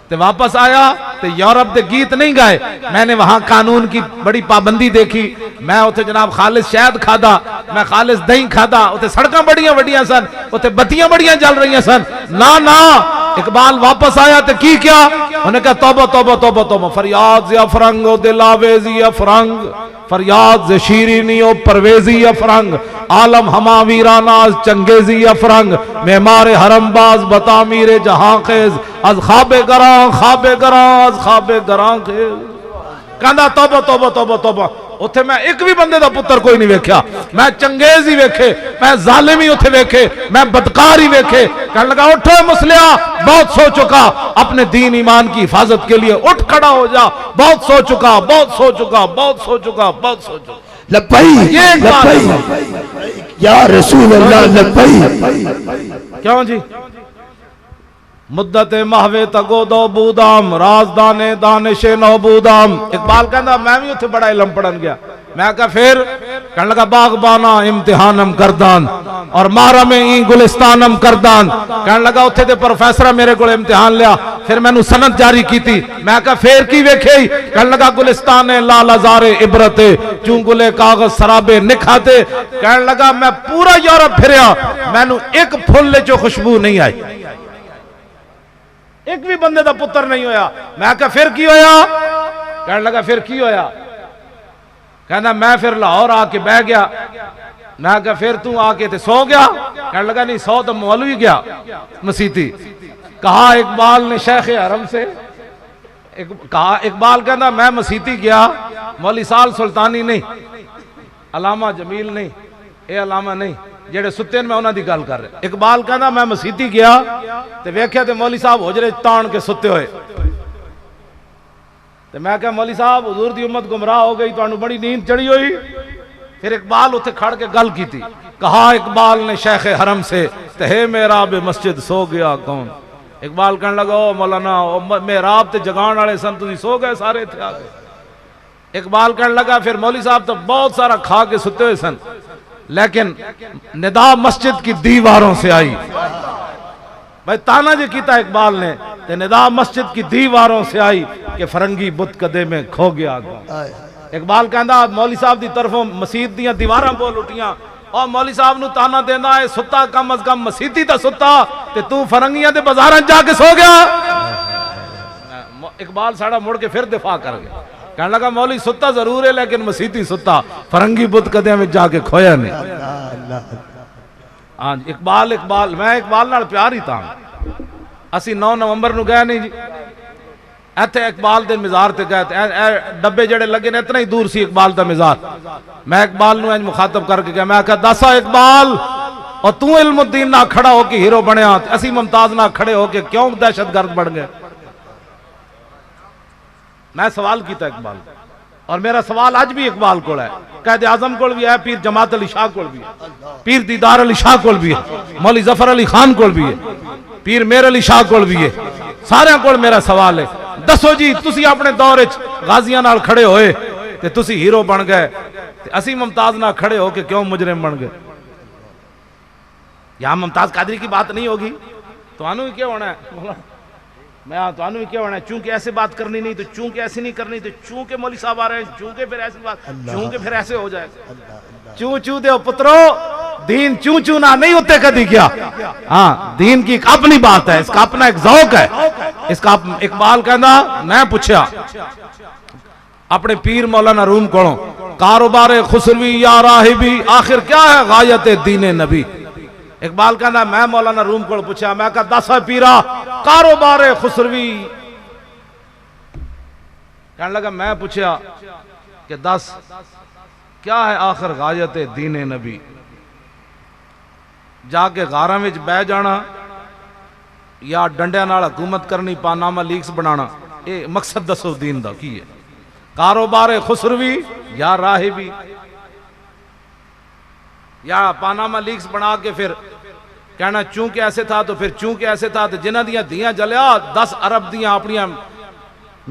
تے واپس آیا تے یورپ دے گیت نہیں گائے، میں نے وہاں قانون کی بڑی پابندی دیکھی، میں اتھے جناب خالص شہد کھادا، میں خالص دہی کھادا، اتھے سڑکاں بڑیاں وڈیاں سن، اتھے بتیاں بڑیاں جل رہی سن۔ نہ اقبال واپس آیا تے کی کیا؟ انہیں کہا توبہ توبہ توبہ توبہ، فریاد زی افرنگ و دل آویزی افرنگ، فریاد ز شیرینی و پرویزی افرنگ، عالم ہما ویراناز چنگیزی افرنگ، معمار حرم باز بتامیر جہاں خیز، از خواب گران خواب گران از خواب گران خیز۔ کہندا توبہ توبہ توبہ توبہ، اتھے میں ایک بھی بندے دا پتر کوئی نہیں ویکھیا، میں چنگیز ہی ویکھے، میں ظالم ہی اتھے ویکھے، میں بدکار ہی ویکھے۔ کہنے لگا اٹھو مسلحہ، بہت سو چکا، اپنے دین ایمان کی حفاظت کے لیے اٹھ کھڑا ہو جا، بہت سو چکا بہت سو چکا بہت سو چکا بہت سو چکا۔ لبیک لبیک یا رسول اللہ لبیک۔ کیوں جی؟ مدت محوے تگو دو بودام، رازدانے دانش نو بودام۔ اقبال کہنا میں بھی اتھے بڑا علم پڑھن گیا، میں کہا پھر؟ کہنے لگا باغبانا امتحانم کردان اور محرم این گلستانم کردان۔ کہنے لگا اتھے دے پروفیسرہ میرے کو امتحان لیا، پھر میں نو سند جاری کی تھی، میں کہا پھر کی ویکھے ہی؟ کہنے لگا گلستان لال ازار عبرتے چون گلے کاغذ سرابے نکھاتے۔ کہنے لگا میں پورا یورپ پھریا، میں نو ایک پھل لے جو خوشبو نہیں آئی، ایک بھی بندے دا پتر نہیں ہویا۔ میں کہا پھر کی ہویا؟ کہنے لگا پھر کی ہویا؟ کہنا میں پھر لاہور آ کے بیٹھ گیا، میں کہا پھر تو آ کے تے سو گیا؟ کہنے لگا نہیں سو تو مولوی گیا مسیتی۔ کہا اقبال نے شیخ حرم سے، کہا اقبال کہنا میں مسیتی گیا، مولی سال سلطانی نہیں، علامہ جمیل نہیں، اے علامہ نہیں جیڑے ستے میں انہاں دی گل کر رہے۔ اقبال کہنا میں مسیتی گیا تے ویکھیا تے مولی صاحب حجرے تان کے ستے ہوئے، تے میں کہا مولی صاحب حضور دی امت گمراہ ہو گئی، تو انہوں بڑی نیند چڑھی ہوئی۔ پھر اقبال اتھے کھڑ کے گل کی تھی، کہا اقبال نے شیخ حرم سے تہے محراب مسجد سو گیا کون؟ اقبال کہنے لگا او مولانا محراب تے جگان والے سن، تسی سو گئے سارے تھے آگے۔ اقبال کہنے لگا پھر مولی صاحب تو بہت سارا کھا کے ستے ہوئے سن، لیکن ندا مسجد کی دیواروں سے آئی۔ بھائی تانا جو کیتا اقبال نے تے ندا مسجد کی دیواروں سے آئی کہ فرنگی بت کدے میں کھو گیا گا۔ اقبال کہندا مولی صاحب دی طرفوں مسجد دیاں دیواراں بول اٹھیاں، اور مولی صاحب نو تانا دینا ہے ستا کم از کم مسیتی تا ستا تے تو فرنگیاں دے بازاراں جا کے سو گیا۔ اقبال ساڑا مڑ کے پھر دفاع کر گیا، کہنے لگا مولوی ستا ضرور ہے لیکن مسیتی ستا فرنگی بت کدے میں جا کے کھویا نہیں. ہاں اقبال میں اقبال نال پیار ہی تھا. اسی 9 نومبر نو گئے نہیں جی ایتھے اقبال دے مزار تے گئے ڈبے جڑے لگے نے اتنا ہی دور سی اقبال دا مزار. میں اقبال نو مخاطب کر کے گیا میں کہا دسا اقبال اور تو علم الدین نہ کھڑا ہو کے ہیرو بنیا اسی ممتاز نہ کھڑے ہو کے کیوں دہشت گرد بڑھ گئے. میں سوال کیتا اقبال اور میرا سوال آج بھی اقبال کو ہے قائد اعظم کو بھی ہے پیر جماعت علی شاہ کو بھی ہے پیر دیدار علی شاہ کو بھی ہے مولوی ظفر علی خان کو بھی ہے پیر میر علی شاہ کو بھی ہے. سارے کو میرا سوال ہے دسو جی تسی اپنے دور غازیاں نال کھڑے ہوئے تے تسی ہیرو بن گئے تے اسی ممتاز نہ کھڑے ہو کے کیوں مجرم بن گئے. یہاں ممتاز قادری کی بات نہیں ہوگی تو آنو ہی کیا ہونا ہے میں تو آنو ہی کیا ہونا ہے چونکہ ایسے بات کرنی نہیں تو چونکہ ایسے نہیں کرنی تو چونکہ مولوی صاحب آ رہے ہیں چونکہ پھر ایسے بات چونکہ پھر ایسے ہو جائے چوں چوں دے پترو دین چوں چوں نہ نہیں ہوتے کدی کیا. ہاں دین کی ایک اپنی بات ہے اس کا اپنا ایک ذوق ہے اس کا اقبال کہنا میں پوچھا اپنے پیر مولانا روم کو کاروبار خسروی یا راہبی آخر کیا ہے غایت دین نبی. اقبال کہنا میں مولانا روم کو پوچھا میں کہا دسا پیرا کاروبار خسروی کہنے لگا میں پوچھا کہ دس کیا ہے آخر غایت دین نبی. جا کے غاراں وچ بہ جانا یا ڈنڈیاں نال حکومت کرنی پانامہ لیکس بنانا اے مقصد دسو دین دا کی ہے. کاروبار خسروی یا راہبی یا پانامہ لیکس بنا کے پھر کہنا چونکہ ایسے تھا تو پھر چونکہ ایسے تھا تو جنہ دیاں دیاں جلیا 10 ارب دیاں اپنیاں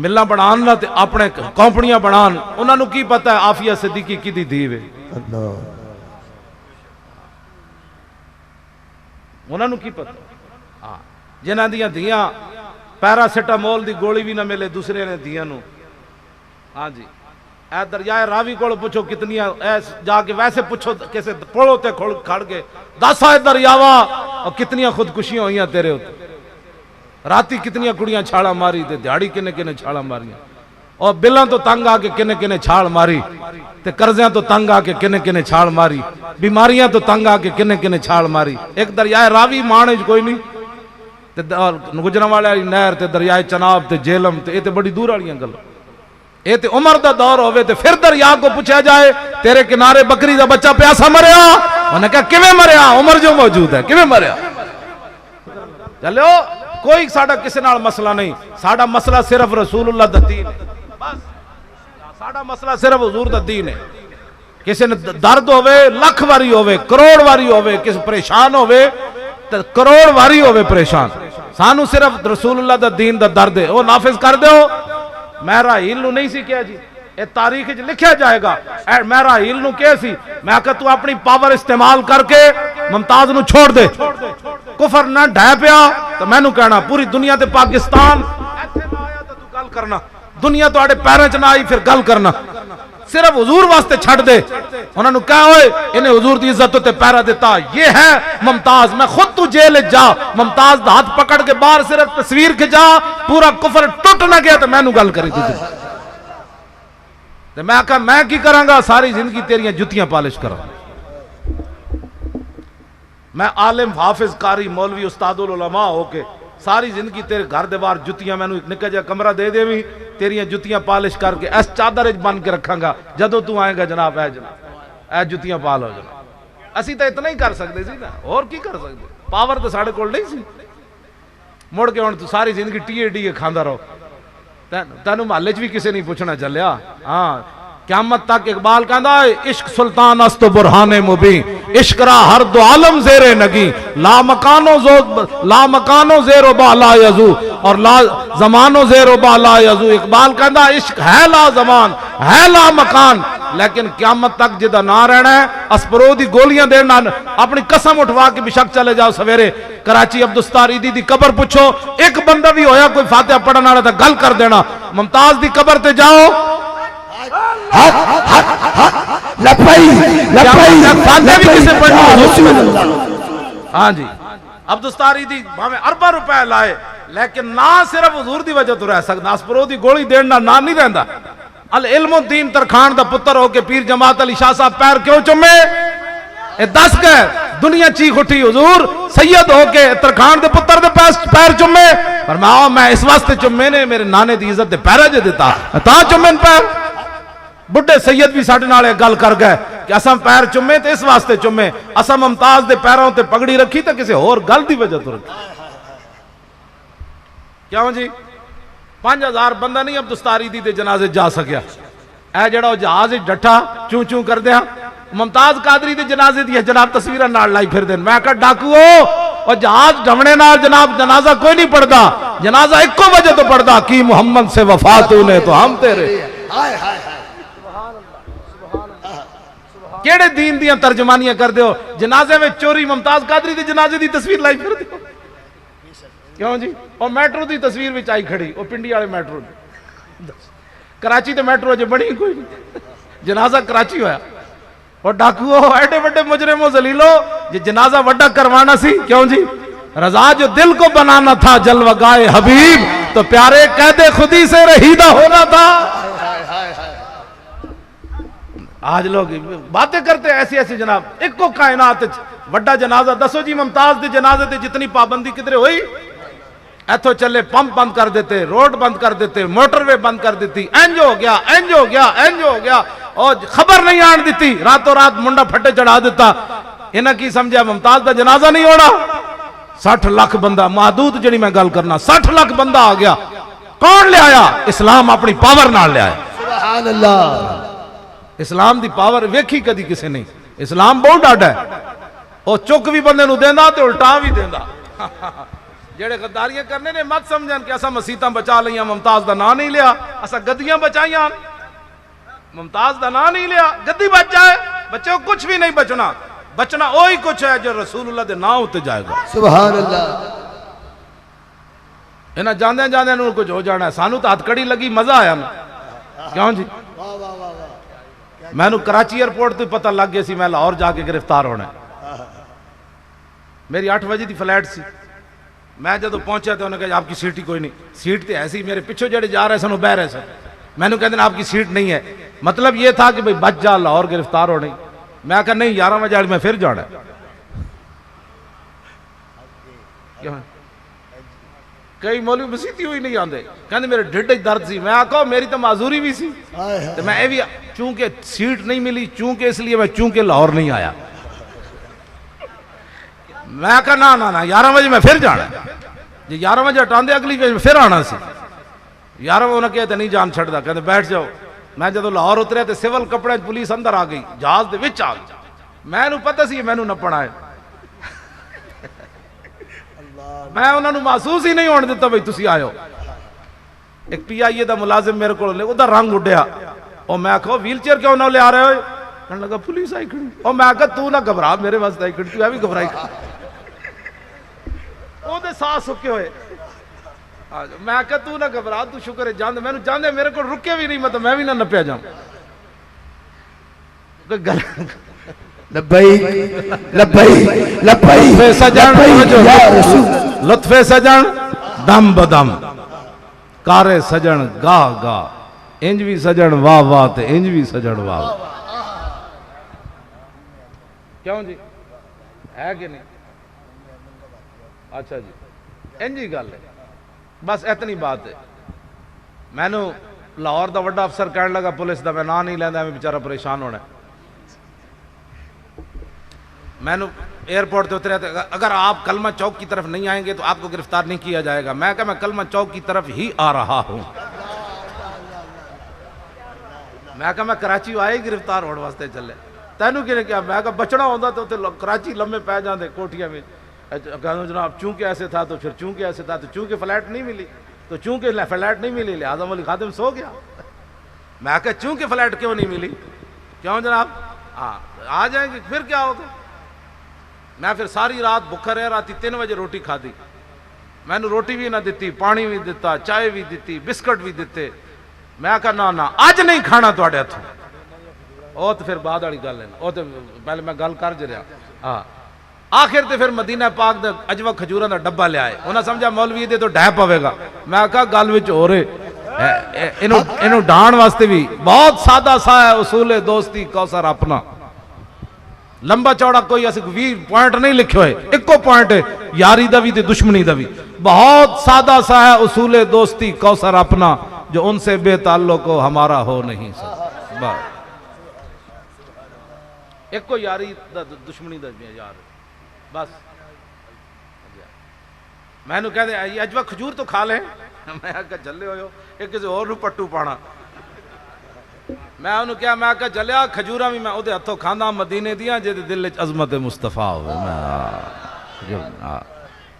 ملہ بنان نہ تے اپنے کمپنیاں بنان انہاں نو کی پتہ ہے عافیہ صدیقی کی دی دیوے انہاں نو کی پتہ جنہ دیاں دیاں پیراسیٹامول دی گولی بھی نہ ملے دوسرے نے دیاں نو. ہاں جی اے دریائے راوی کو پوچھو کتنی جا کے ویسے پوچھو کیسے پڑھو تے کھڑ کے دسا دریاوا اور کتنی خودکشیاں ہوئیاں تیرے ہوتے راتی کتنی کڑیاں چھاڑا ماری تے دیہڑی کنے کنے چھاڑا ماریاں اور بلاں تو تنگ آ کے کنے کنے چھاڑ ماری تے قرضیاں تو تنگ آ کے کنے کنے چھاڑ ماری بیماریاں تو تنگ آ کے کنے کنے چھاڑ ماری. ایک دریائے راوی مانے کوئی نہیں تے گجرانوالے والی نہر تے دریائے چناب تے جہلم تے اے تے بڑی دور والیاں گل اے تے عمر دا دور ہوئے تے پھر دریا کو پوچھا جائے تیرے کنارے بکری دا بچہ پیاسا مریا انہوں نے کہا کیویں مریا عمر جو موجود ہے کیویں مریا. چلو کوئی ساڑا کسی نال مسئلہ نہیں ساڑا مسئلہ صرف رسول اللہ دا دین ہے بس ساڑا مسئلہ صرف حضور دا دین ہے. کسی نے درد ہوئے لکھ واری ہوئے کروڑ واری ہوئے کسی پریشان ہوئے کروڑ واری ہوئے پریشان سانو صرف رسول اللہ دا دین دا درد ہے وہ نافذ کر دیو. مہراہیل نو نہیں سی کیا جی اے تاریخ لکھیا جائے گا مہراہیل نو کیا سی میں کہا تو اپنی پاور استعمال کر کے ممتاز نو چھوڑ دے کفر نہ ڈھائے پیا تو میں نو کہنا پوری دنیا تے پاکستان ایتھے نہ آیا تو گل کرنا دنیا تو آڑے پیریں چ نہ آئی پھر گل کرنا صرف حضور واسطے چھڑ دے. انہوں نے کہا ہوئے انہیں حضور دی عزت تے پیرا دیتا یہ ہے ممتاز میں خود تو جیل جا ممتاز دا ہاتھ پکڑ کے باہر صرف تصویر کھچا پورا کفر ٹوٹ نہ گیا تو میں نو گل کری تھی میں کہا میں کی کروں گا ساری زندگی تیریاں جتیاں پالش کروں میں عالم حافظ قاری مولوی استاد العلماء ہو کے ساری زندگی تیرے گھر دے باہر جتیاں میں ایک نکا جا کمرہ دے دے بھی تیریاں جتیاں پالش کر کے ایس چادر بن کے رکھاں گا جدو تو آئے گا جناب اے جتیاں پال ہو جناب اسی تو اتنا ہی کر سکتے سی نا اور کی کر سکتے پاور تو ساڑھے کول نہیں سی مڑ کے تو ساری زندگی ٹیے ٹیے کھاندہ رہو تینو محلے چ بھی کسی نہیں پوچھنا چلیا. ہاں قیامت تک اقبال کہندا ہے عشق سلطان است برہان مبین عشق را ہر دو عالم زیر نگی لا مکانو زیر و بالا یزو اور لا زمانو زیر و بالا یزو. اقبال کہندا عشق ہے لا زمان ہے لا مکان لیکن قیامت تک جدہ نہ رہنا ہے اسپرو دی گولیاں دینا اپنی قسم اٹھوا کے بشک چلے جاؤ سویرے کراچی عبدالستار عیدی دی قبر پوچھو ایک بندہ بھی ہویا کوئی فاتحہ پڑھنا رہا تھا گل کر دینا ممتاز دی قبر تے جاؤ ہاں جی عبدالستار عیدی ہمیں اربا روپے لائے لیکن نہ صرف حضور دی وجہ تو رہ سکتا اسپرو دی گولی دینا نہ نہیں رہندا العلم الدین ترخان دا پتر ہو کے پیر جماعت علی شاہ صاحب پیر کیوں چومے؟ اے دس گئے دنیا چیخ اٹھی حضور سید ہو کے ترخان دے پتر دے پیر چومے، فرمایا میں اس واسطے چومے نے میرے نانے دی عزت دے پیرا جے دیتا تا چومن پیر۔ بڑھے سید بھی ساڈے نال گل کر گئے کہ اساں پیر چومے تے اس واسطے چومے، اساں ممتاز دے پیروں تے پگڑی رکھی تے کسی اور گل دی وجہ تو رکھی۔ کیوں جی 5000 بندہ نہیں اب دستاری دی دے جنازے جا سکیا، اے جڑا جہاز ڈٹھا چوں چوں کر دیا ممتاز قادری دے جنازے دی جناب تصویریں نال لائی پھر دین، میں کہا ڈاکو اور جہاز ڈھمنے نال جناب جنازہ کوئی نہیں پڑھدا، جنازہ ایک کو وجہ تو پڑھدا کی محمد سے وفات ہونے تو ہم تیرے۔ کیڑے دین دیاں ترجمانیاں کر دیو، جنازے میں چوری ممتاز قادری دے جنازے دی تصویر لائی پھر دیو، کیوں جی؟ اور میٹرو دی تصویر بھی چائی کھڑی، وہ پنڈی والے میٹرو دی، کراچی تے میٹرو جو بڑی کوئی نہیں، جنازہ کراچی ہویا، اور ڈاکو ایڈے وڈے مجرموں ذلیلو یہ جنازہ وڈا کروانا سی، کیوں جی؟ رضا جو دل کو بنانا تھا جلوہ گائے حبیب تو پیارے قید خودی سے رہیدہ ہونا تھا۔ آج لوگ باتیں کرتے ایسی ایسی جناب، ایک کو کائنات وڈا جنازہ دسو جی ممتاز دے جنازے تے جتنی پابندی کدھر ہوئی؟ ایتھو چلے پمپ بند کر دیتے، روڈ بند کر دیتے، موٹر وے بند کر دیتی، اینج ہو گیا اینج ہو گیا اینج ہو گیا، اور خبر نہیں آن دیتی، راتوں رات منڈا پھٹے چڑھا دیتا۔ انہاں کی سمجھا ممتاز دا جنازہ نہیں ہونا؟ 60 لاکھ بندہ محدود جڑی میں گل کرنا، 60 لاکھ بندہ آ گیا، کون لے آیا؟ اسلام اپنی پاور نال لے آیا۔ سبحان اللہ، اسلام دی پاور ویکھی کدی کسے نہیں، اسلام بہت ڈاڈا ہے، وہ چک بھی بندے نو دیندا تے الٹا بھی دیندا۔ جڑے غداریاں کرنے نے مت سمجھن کہ اسا مسیتاں بچا لیاں ممتاز دا نام نہیں لیا، اسا گدیاں بچائیاں ممتاز دا نام نہیں لیا، گدی بچ جائے بچے کو کچھ بھی نہیں بچنا، بچنا وہی کچھ ہے جو رسول اللہ دے نام اتے جائے گا۔ سبحان اللہ، انہاں جاندے جاندے نوں کچھ ہو جانا ہے، سانو تو ہتھ کڑی لگی مزہ آیا نا، کیوں جی؟ میں نو کراچی ایئرپورٹ تو پتہ لگ گیا سی میں لاہور جا کے گرفتار ہونا ہے، میری 8 بجے دی فلائٹ سی، میں جدو پہنچا تو انہوں نے کہا آپ کی سیٹ ہی کوئی نہیں، سیٹ تے ایسی میرے پیچھے جڑے جا رہے سن وہ بہ رہے سن، میں نے کہتے ہیں آپ کی سیٹ نہیں ہے، مطلب یہ تھا کہ بھئی بچ جا لاہور گرفتار ہونے، میں کہا نہیں 11 بجے میں پھر جانا ہے، کئی مولوی مسیتی ہوئی نہیں آندے، کہتے میرے ڈھڈ درد سی، میں آکھا میری تو معذوری بھی سی، تو میں اے بھی چونکہ سیٹ نہیں ملی، چونکہ اس لیے میں چونکہ لاہور نہیں آیا، میں کہا نا نا نا 11 بجے میں پھر جانا ہے، جی 11 بجے ہٹاندے اگلی بجے پھر آنا سی، 11 بجے انہیں کہتے نہیں جان چھڑ دا، کہتے بیٹھ جاؤ، میں جدو لاہور اتریا تے سول کپڑے پولیس اندر آ گئی، جہاز دے وچ آ گئی، میں نو پتہ سی میں نو نپنا ہے، میں انہوں نے محسوس ہی نہیں ہونے دیتا بھئی تسی آئے ہو، ایک پی آئی اے دا ملازم میرے کو لے ادھر رنگ اڈیا، اور میں کہا ویل چیئر کیوں نہ لے آ رہے ہوئے، کہنے لگا پولیس آئی کھڑی، اور میں کہا تو نہ گھبرا میرے واسطے آئی کھڑی، تو ہے بھی گھبرائی کھڑی، وہ دے ساہ سکے ہوئے، میں کہا تو نہ گھبرا تو شکر ہے جاندے، میں نے جاندے میرے کو رکے بھی نہیں، مطلب میں بھی نہ نپیا جاؤں، لبیک لبیک لبیک یا رسول، لطف سجن دم بدم، کارے سجن گاہ گاہ، انج بھی سجن واہ واہ تے انج بھی سجن واہ واہ، کیوں جی ہے کہ نہیں؟ اچھا جی انج ہی گل ہے، بس اتنی بات ہے، میں نو لاہور دا وڈا افسر کہنے لگا پولیس دا، میں نہ نہیں لیندہ میں بیچارہ پریشان ہونا ہے، میں نے ایئرپورٹ تے اتریا تھا، اگر آپ کلمہ چوک کی طرف نہیں آئیں گے تو آپ کو گرفتار نہیں کیا جائے گا، میں کہا میں کلمہ چوک کی طرف ہی آ رہا ہوں، میں کہا میں کراچی آئے گرفتار ہونے واسطے چلے، تینوں کی نے کیا، میں کہا بچنا ہوتا تو کراچی لمبے پہ جاندے کوٹھیاں میں، کہا جناب چونکہ ایسے تھا تو پھر چونکہ ایسے تھا تو چونکہ فلائٹ نہیں ملی تو چونکہ فلائٹ نہیں ملی لہذا مولی خادم سو گیا، میں کہا چونکہ فلائٹ کیوں نہیں ملی، کیوں جناب ہاں آ جائیں گے پھر کیا ہوگا، میں پھر ساری رات بھوکا رہ رہا تھی، 3 بجے روٹی کھا دی، میں نے روٹی بھی نہ دیتی، پانی بھی دیتا، چائے بھی دیتی، بسکٹ بھی دیتے، میں کہا نا نا آج نہیں کھانا تواڈے ہتھوں، او تو پھر بعد والی گل ہے، او تو پہلے میں گل کر جریا، ہاں آخر تے پھر مدینہ پاک دا اجوا کھجوراں دا ڈبہ لے آئے، انہاں سمجھا مولوی دے تو ڈھہ پوے گا، میں کہا گل وچ ہو رہے، انہوں ڈھان واسطے بھی بہت سادہ سا ہے اصول دوستی کوثر اپنا لمبا چوڑا کوئی ایسے 20 پوائنٹ نہیں لکھے ہوئے ایکو پوائنٹ ہے یاری دا بھی تے دشمنی دا بھی بہت سادہ سا ہے اصول دوستی کوثر اپنا جو ان سے بے تعلق ہو ہمارا ہو نہیں سکتا ایکو یاری دا دشمنی دا یار بس میں نے کہہ دے اجوا کھجور تو کھا لیں میں کہا جلے ہوئے ہو ایک کسی اور پٹو پانا میں انہوں کیا میں کہا جلیا کھجورہ بھی میں او دے ہتھوں کھانا مدینے دیا جے دل عظمت مصطفیٰ ہوئے میں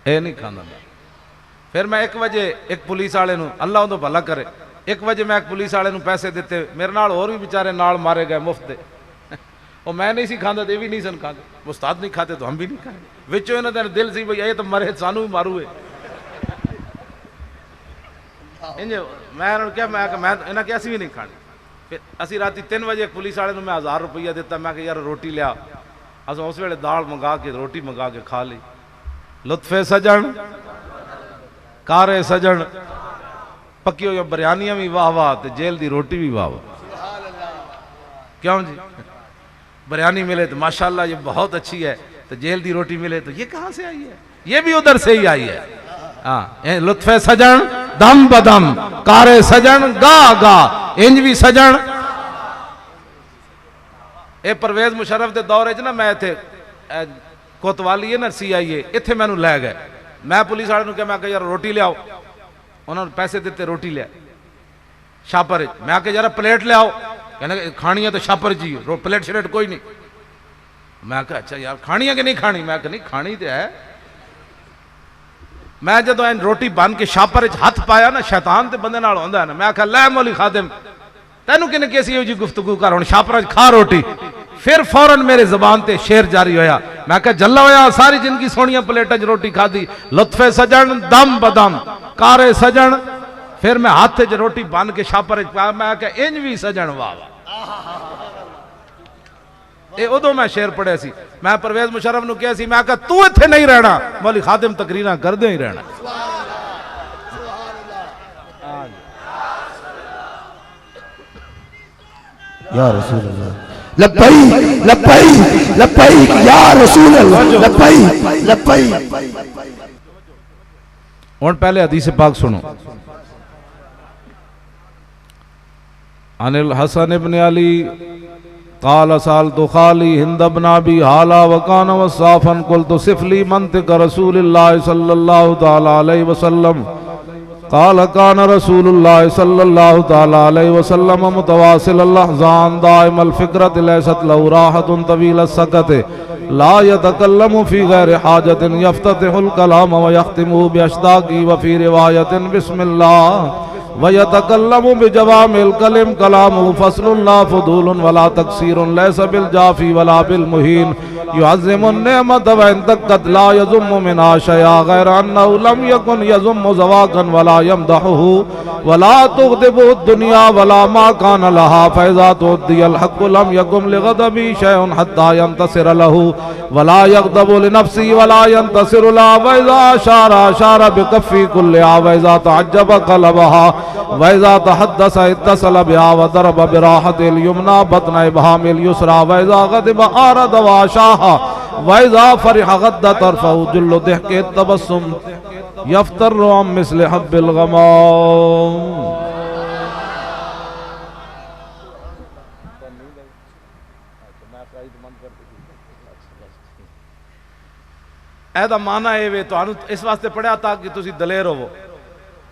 اے نہیں کھانا میں پھر میں 1 بجے ایک پولیس آلے نوں اللہ انہوں بھلا کرے 1 بجے میں ایک پولیس آلے نوں پیسے دیتے میرے نال اور بھی بیچارے نال مارے گئے مفت دے اور میں نہیں سی کھاندہ دے بھی نہیں سن کھاندے استاد نہیں کھاتے تو ہم بھی نہیں کھائیں وچوں انہوں نے دل سی بھئی اے تو مرے سانو بھی مارو ہے میں انہوں کیا میں انہوں کیا اسی بھی نہیں کھانی پھر اسی راتی 3 بجے ایک پولیس آلے نوں میں 1000 روپیہ دیتا میں کہ یار روٹی لیا اس ویلے دال منگا کے روٹی منگا کے کھا لی لطف سجن کارے سجن پکی ہوئی بریانیاں بھی واہ واہ تے جیل دی روٹی بھی واہ واہ کیوں جی بریانی ملے تو ماشاءاللہ یہ بہت اچھی ہے تو جیل دی روٹی ملے تو یہ کہاں سے آئی ہے یہ بھی ادھر سے ہی آئی ہے لطف سجن دم بدم کارے سجن گا گا انج بھی سجن اے پرویز مشرف دے دورے جنا میں تھے کوتوالی ہے نا CIA اتھے میں نو لے گئے میں پولیس آڑے نو کہا میں کہا یار روٹی لے آؤ انہوں نے پیسے دیتے روٹی لے شاپر میں کہا یار پلیٹ لے آؤ کہنا کھانی ہے تو شاپر جی پلیٹ شلیٹ کوئی نہیں میں کہا اچھا یار کھانی ہے کہ نہیں کھانی میں کہا نہیں کھانی تو ہے میں جدو این روٹی بان کے شاپر ہاتھ پایا نا شیطان تے بندے نال ہوندا ہے نا میں کہا لے مولی خادم تینوں کنے کیسی ہو جی گفتگو کر ہن شاپر کھا روٹی پھر فوراً میرے زبان تے شعر جاری ہویا میں کہا جلا ہویا ساری جن کی سونیاں پلیٹیں روٹی کھا دی لطف سجن دم بدم کارے سجن پھر میں ہاتھ جو روٹی بان کے شاپر پایا میں کہا انج بھی سجن واہ اے ادو میں شعر پڑھے سی میں پرویز مشرف نو کہا سی میں کہا تو اتھے نہیں رہنا مولی خادم تقریرہ کر دے ہی رہنا یا رسول اللہ لبیک لبیک لبیک یا رسول اللہ لبیک لبیک اور پہلے حدیث پاک سنو عن الحسن ابن علی قال سالت خالی ہند ابن ابی حالا وکان وصافا قلت صف لی منطق رسول اللہ صلی اللہ تعالی علیہ وسلم قال كان رسول الله صلى الله تعالى عليه وسلم متواصل اللحظان دائم الفكرة ليست له راحة طويل السكت لا يتكلم في غير حاجة يفتتح الكلام ويختمه بأشتاق وفي رواية بسم الله ويتكلم بجوامع الكلم كلامه فصل لا فضول ولا تقصير ليس بالجافي ولا بالمهين يعظم النعمة وإن دقت لا يذم منها شيئا غير أنه لم يكن يذم زواقا ولا يمدحه ولا تغضب الدنيا ولا ما كان لها فإذا تؤدي الحق لم يكن لغضبه شيء حتى ينتصر له ولا يغضب لنفسه ولا ينتصر لها وإذا أشار بكفه كلها وإذا تعجب قلبها وإذا تحدث اتصل بها وضرب براحة اليمنى بطن إبهام اليسرى وإذا غضب أعرض وأشاها وإذا فرح غض طرفه جل ضحك التبسم يفتر عن مثل حب الغمام ایدہ معنی ہے وے تو اس واسطے پڑھا تھا کہ تسی دلیر ہو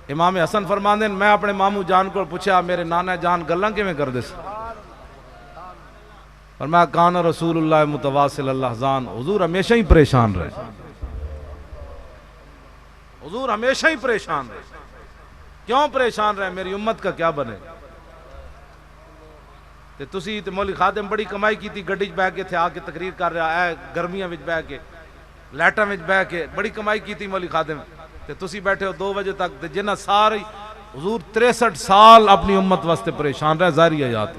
امام حسن فرماندے میں اپنے مامو جان کو پوچھا میرے نانا جان گلاں کیویں کر دے فرمایا کان رسول اللہ متواصل اللحظان حضور ہمیشہ ہی پریشان رہے حضور ہمیشہ ہی پریشان رہے کیوں پریشان رہے میری امت کا کیا بنے تے تسی تے مولی خادم بڑی کمائی کی تھی گڈی بہ کے تھے آ کے تقریر کر رہا ہے گرمیاں وچ بہ کے لیٹاں وچ بہ کے بڑی کمائی کی تھی مولی خادم تے تسی بیٹھے ہو 2 بجے تک تے جنہ ساری حضور 63 سال اپنی امت واسطے پریشان رہے ظاہری حیات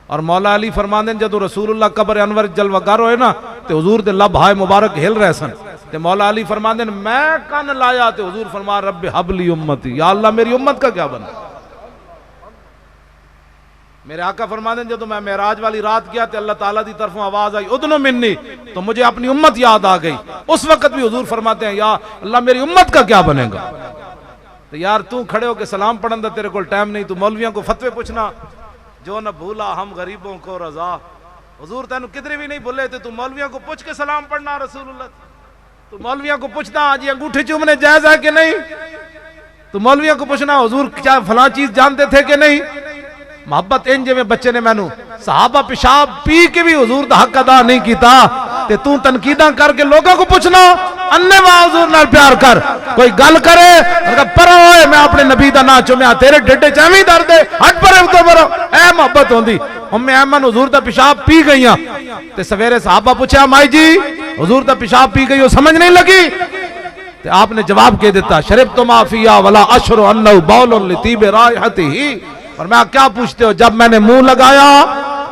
اور مولا علی فرماندے جدو رسول اللہ قبر انور جلوگر ہوئے نا تے حضور دے لب ہائے مبارک ہل رہے سن تے مولا علی فرماندے میں کان لایا تے حضور فرما رب حب لی امتی یا اللہ میری امت کا کیا بنا میرے آقا فرماتے ہیں جب میں معراج والی رات گیا تو اللہ تعالیٰ دی طرفوں آواز آئی ادنو منی، تو مجھے اپنی امت یاد آ گئی. اس وقت بھی حضور فرماتے ہیں یا اللہ میری امت کا کیا بنے گا. تو یار تو کھڑے ہو کے سلام پڑھن دا تیرے کو ٹائم نہیں، تو مولویوں کو فتوے پوچھنا. جو نہ بھولا ہم غریبوں کو رضا. حضور تینو کدھر بھی نہیں بھولے تھے، تو مولویوں کو پوچھ کے سلام پڑھنا. رسول اللہ تو مولویوں کو پوچھنا جی انگوٹھی چومنے جائز ہے کہ نہیں، تو مولویوں کو پوچھنا حضور کیا فلاں چیز جانتے تھے کہ نہیں. محبت انج میں بچے نے مینو صحابہ پیشاب پی کے بھی حضور دا حق ادا نہیں کیتا، تے تو تنقیداں کر کے لوگاں کو پوچھنا انے واہ حضور نال پیار کر. کوئی گل کرے پرا ہوئے میں اپنے نبی دا نا چومیا تیرے ڈڈے چاویں درد ہے ہٹ پرے تو پرا. اے محبت ہوندی ام ایمن حضور دا پیشاب پی گئیاں تے سویرے صحابہ پوچھا مائی جی حضور دا پیشاب پی گئی ہو سمجھ نہیں لگی، تے آپ نے جواب کہہ دیتا شربت ما فیا ولا اشر انه بول لطیب رائحته. اور میں کیا پوچھتے ہو، جب میں نے منہ لگایا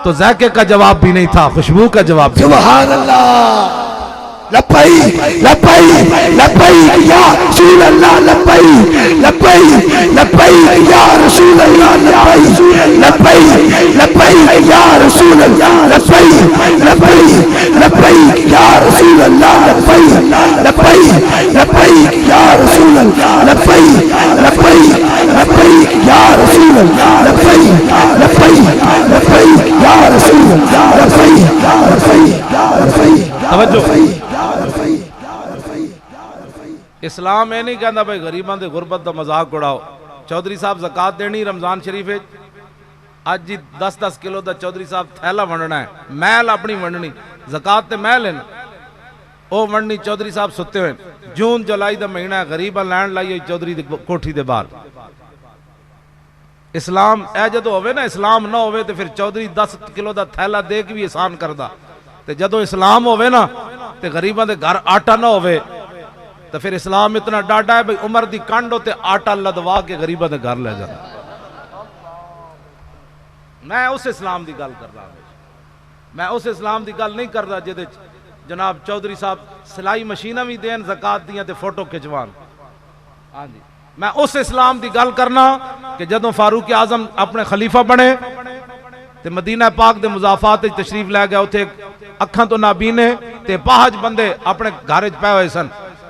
تو ذائقے کا جواب بھی نہیں تھا، خوشبو کا جواب بھی. سبحان اللہ. لبیک لبیک لبیک یا رسول اللہ لبیک لبیک لبیک یا رسول اللہ لبیک لبیک لبیک یا رسول اللہ لبیک لبیک لبیک یا رسول اللہ لبیک لبیک لبیک یا رسول اللہ لبیک لبیک لبیک یا رسول اللہ لبیک لبیک لبیک یا رسول اللہ لبیک لبیک لبیک. توجہ، اسلام یہ نہیں کہندا بھائی غریباں دے غربت دا مذاق اڑاؤ. چودھری صاحب زکات دینی رمضان شریف اج جی 10-10 کلو دا چودھری صاحب تھیلا ونڈنا ہے، میل اپنی ونڈنی، زکات تے میل ہے نا او ونڈنی. چودھری صاحب ستے ہوئے جون جولائی دا مہینہ ہے، غریباں لینڈ لائی ہوئی چودھری دی کوٹھی دے باہر. اسلام اے جدو ہوئے نا اسلام نہ ہوئے تو پھر چودھری 10 کلو دا تھیلا دے کے بھی احسان کردا. تے جدو اسلام ہوئے نا تے غریباں دے گھر آٹا نہ ہوئے تو پھر اسلام اتنا ڈاڈا ہے بھئی عمر دی کانڈ ہوتے آٹا لدوا کے غریباں دے گھر لے جانا. میں اس اسلام دی گل کر رہا ہوں، میں اس اسلام دی گل نہیں کر رہا جدے جناب چودھری صاحب سلائی مشینہ بھی دین زکات دیاں تے فوٹو کھچوان. ہاں جی میں اس اسلام دی گل کرنا کہ جدوں فاروق اعظم اپنے خلیفہ بنے تے مدینہ پاک دے مضافات تشریف لے گیا، اتھے اکھاں تو نابینے تے پاہج بندے اپنے گھر وچ پے ہوئے سن.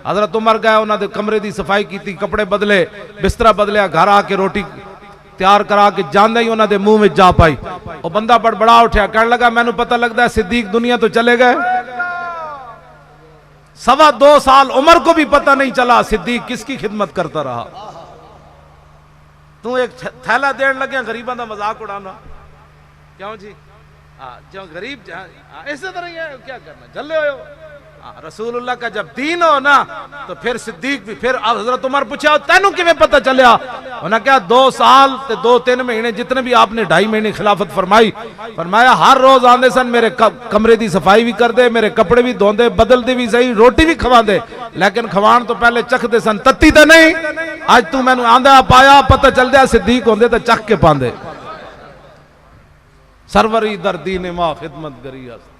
حضرت عمر گئے انہاں دے کمرے دی صفائی کیتی، کپڑے بدلے، بسترا بدلیا، گھر آ کے روٹی تیار کرا کے جاندے ہی انہاں دے منہ وچ جا پائی. او بندہ بڑبڑا اٹھیا کہنے لگا مینوں پتہ لگدا ہے صدیق دنیا تو چلے گئے. 2.25 سال عمر کو بھی پتہ نہیں چلا صدیق کس کی خدمت کرتا رہا. تو ایک تھیلا دین لگے غریباں دا مذاق اڑانا کیوں جی؟ جو غریب اسی طرح ہی ہے، کیا کرنا جلے ہوئے ہو. رسول اللہ کا جب دین ہو نا تو پھر صدیق بھی. پھر حضرت عمر پوچھا تینوں کیویں پتہ چلیا؟ انہاں کہا 2 سال تے 2-3 مہینے جتنے بھی آپ نے 2.5 مہینے خلافت فرمائی، فرمایا ہر روز آندے سن میرے کمرے دی صفائی بھی کر دے، میرے کپڑے بھی دھوندے، بدل دے بھی صحیح، روٹی بھی کھوا دے، لیکن کھوان تو پہلے چکھ دے سن، تتی تے نہیں. اج تو مینوں آندا پایا پتہ چل دیا صدیق ہوندے تے چکھ کے پاندے. سروری در دین ما خدمت گری است،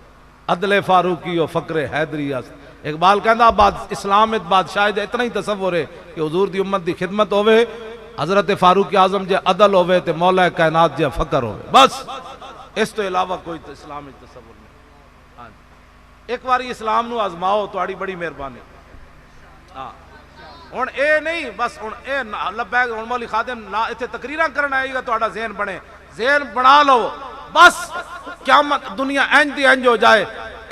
عدل فاروقی و فقر حیدری است. اقبال کہندا اسلام بادشاہ دے اتنا ہی تصور ہے کہ حضور دی امت دی خدمت ہوئے، حضرت فاروق اعظم جے عدل ہوئے تے مولا کائنات جے فقر ہوئے، بس اس تو علاوہ کوئی اسلام وچ تصور نہیں. ایک باری اسلام نو آزماؤ تہاڈی بڑی مہربانی. ہاں ہن اے نہیں بس ہن اے لبیک ہن مولی خادم نہ ایتھے تقریراں کرن آئے گا تہاڈا ذہن بنے، ذہن بنا لو بس قیامت دنیا انج دی انج ہو جائے.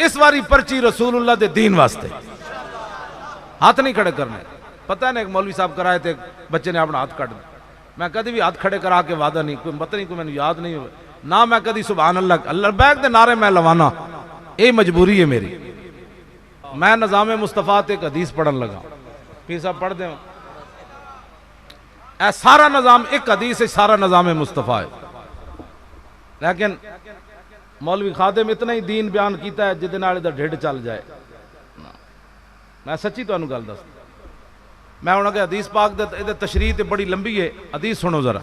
اس واری پرچی رسول اللہ دے دین واسطے ہاتھ نہیں کھڑے کرنے. پتہ نہیں ایک مولوی صاحب کرائے تھے بچے نے اپنا ہاتھ کٹ دیا. میں کدی بھی ہاتھ کھڑے کرا کے وعدہ نہیں، کوئی پتہ نہیں کوئی میں یاد نہیں ہوئے نہ میں کدی سبحان اللہ اللہ بیک دے نعرے میں لوانا، یہ مجبوری ہے میری. میں نظام مصطفیٰ تے ایک حدیث پڑھن لگا، پھر صاحب پڑھ دیں اے سارا نظام ایک حدیث ہے، سارا نظام مصطفیٰ ہے، لیکن مولوی خادم اتنا ہی دین بیان کیتا ہے جدے نال دا ڈھڈ چل جائے. میں سچی تانوں گل دس، میں انہاں کے حدیث پاک دے تشریح تے بڑی لمبی ہے، حدیث سنو ذرا.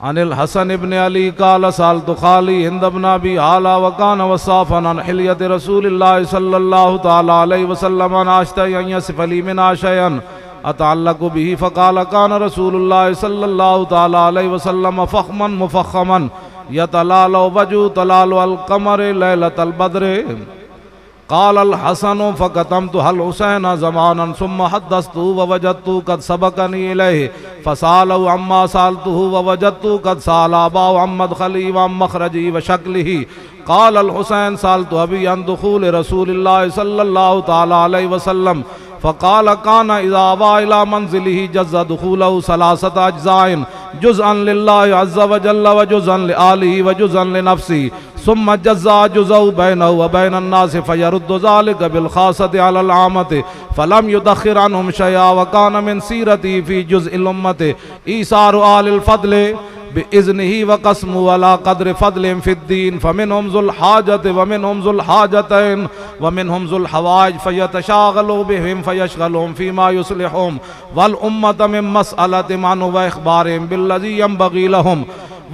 عن الحسن ابن علی قال سالت خالی ہند بن ابی حالہ وکان وصافا عن حلیت رسول اللہ صلی اللہ تعالی علیہ وسلم عن اشتہی ان یصف لی منہا شیئا اتعلق به فقال كان رسول الله صلى الله تعالى عليه وسلم فخما مفخما يتلالى وجهه تلالى القمر ليلة البدر. قال الحسن فكتمت الحسين زمانا ثم حدثته ووجدته قد سبقني إليه فسأله عما سألته ووجدته قد سأل أباه عن مدخلي وعن مخرجي وشكله. قال الحسين سألت أبي عن دخول رسول الله صلى الله تعالى عليه وسلم فقال كان إذا أبى إلى منزله جز دخوله ثلاثة أجزاء جزءا لله عز وجل وجزءا لآله وجزءا لنفسه ثم جزا جزء بينه وبين الناس فيرد ذلك بالخاصة على العامة فلم يدخر عنهم شيئا. وكان من سيرته في جزء الأمة إيثار آل الفضل بإذنه وقسمه على قدر فضل في الدين فمنهم ذو الحاجة ومنهم ذو الحاجتين ومنهم ذو الحوائج فيتشاغلوا بهم فيشغلهم فيما يصلحهم والأمة من مسألة عنه وإخبارهم بالذي ينبغي لهم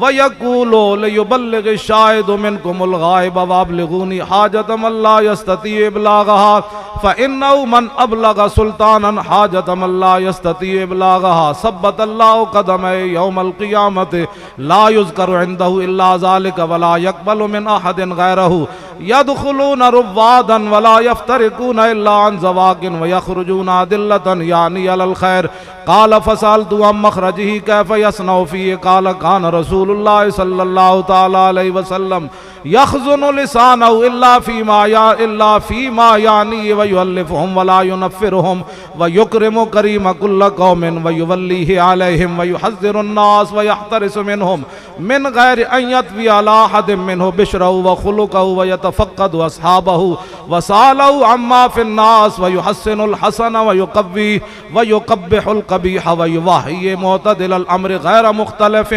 وَيَقُولُوا لِيُبَلِّغِ الشَّاهِدُ مِنْكُمُ الْغَائِبَ وَأَبْلِغُونِي حَاجَةَ مَنْ لَا يَسْتَطِيعُ إِبْلَاغَهَا فَإِنَّهُ مَنْ أَبْلَغَ سُلْطَانًا حَاجَةَ مَنْ لَا يَسْتَطِيعُ إِبْلَاغَهَا ثَبَّتَ اللَّهُ قَدَمَيْهِ يَوْمَ الْقِيَامَةِ لَا يُذْكَرُ عِنْدَهُ إِلَّا ذَلِكَ وَلَا يَقْبَلُ مِنْ أَحَدٍ غَيْرَهُ يَدْخُلُونَ رُوَّادًا وَلَا يَفْتَرِقُونَ إِلَّا عَنْ زَوَاقٍ وَيَخْرُجُونَ أَدِلَّةً يَعْنِي عَلَى الْخَيْرِ. قال فسألت عن مخرجه كيف يصنع فيه قال كان رسول الله صلى الله تعالى عليه وسلم يخزن لسانه إلا فيما يعني ويؤلفهم ولا ينفرهم ويكرم كريم كل قوم ويوليه عليهم ويحذر الناس ويحترس منهم من غير أن يطوي على أحد منه بشره وخلقه ويتفقد أصحابه وسأله عما في الناس ويحسن الحسن ويقويه ويقبح القبيح ويوحي معتدل الأمر غير مختلف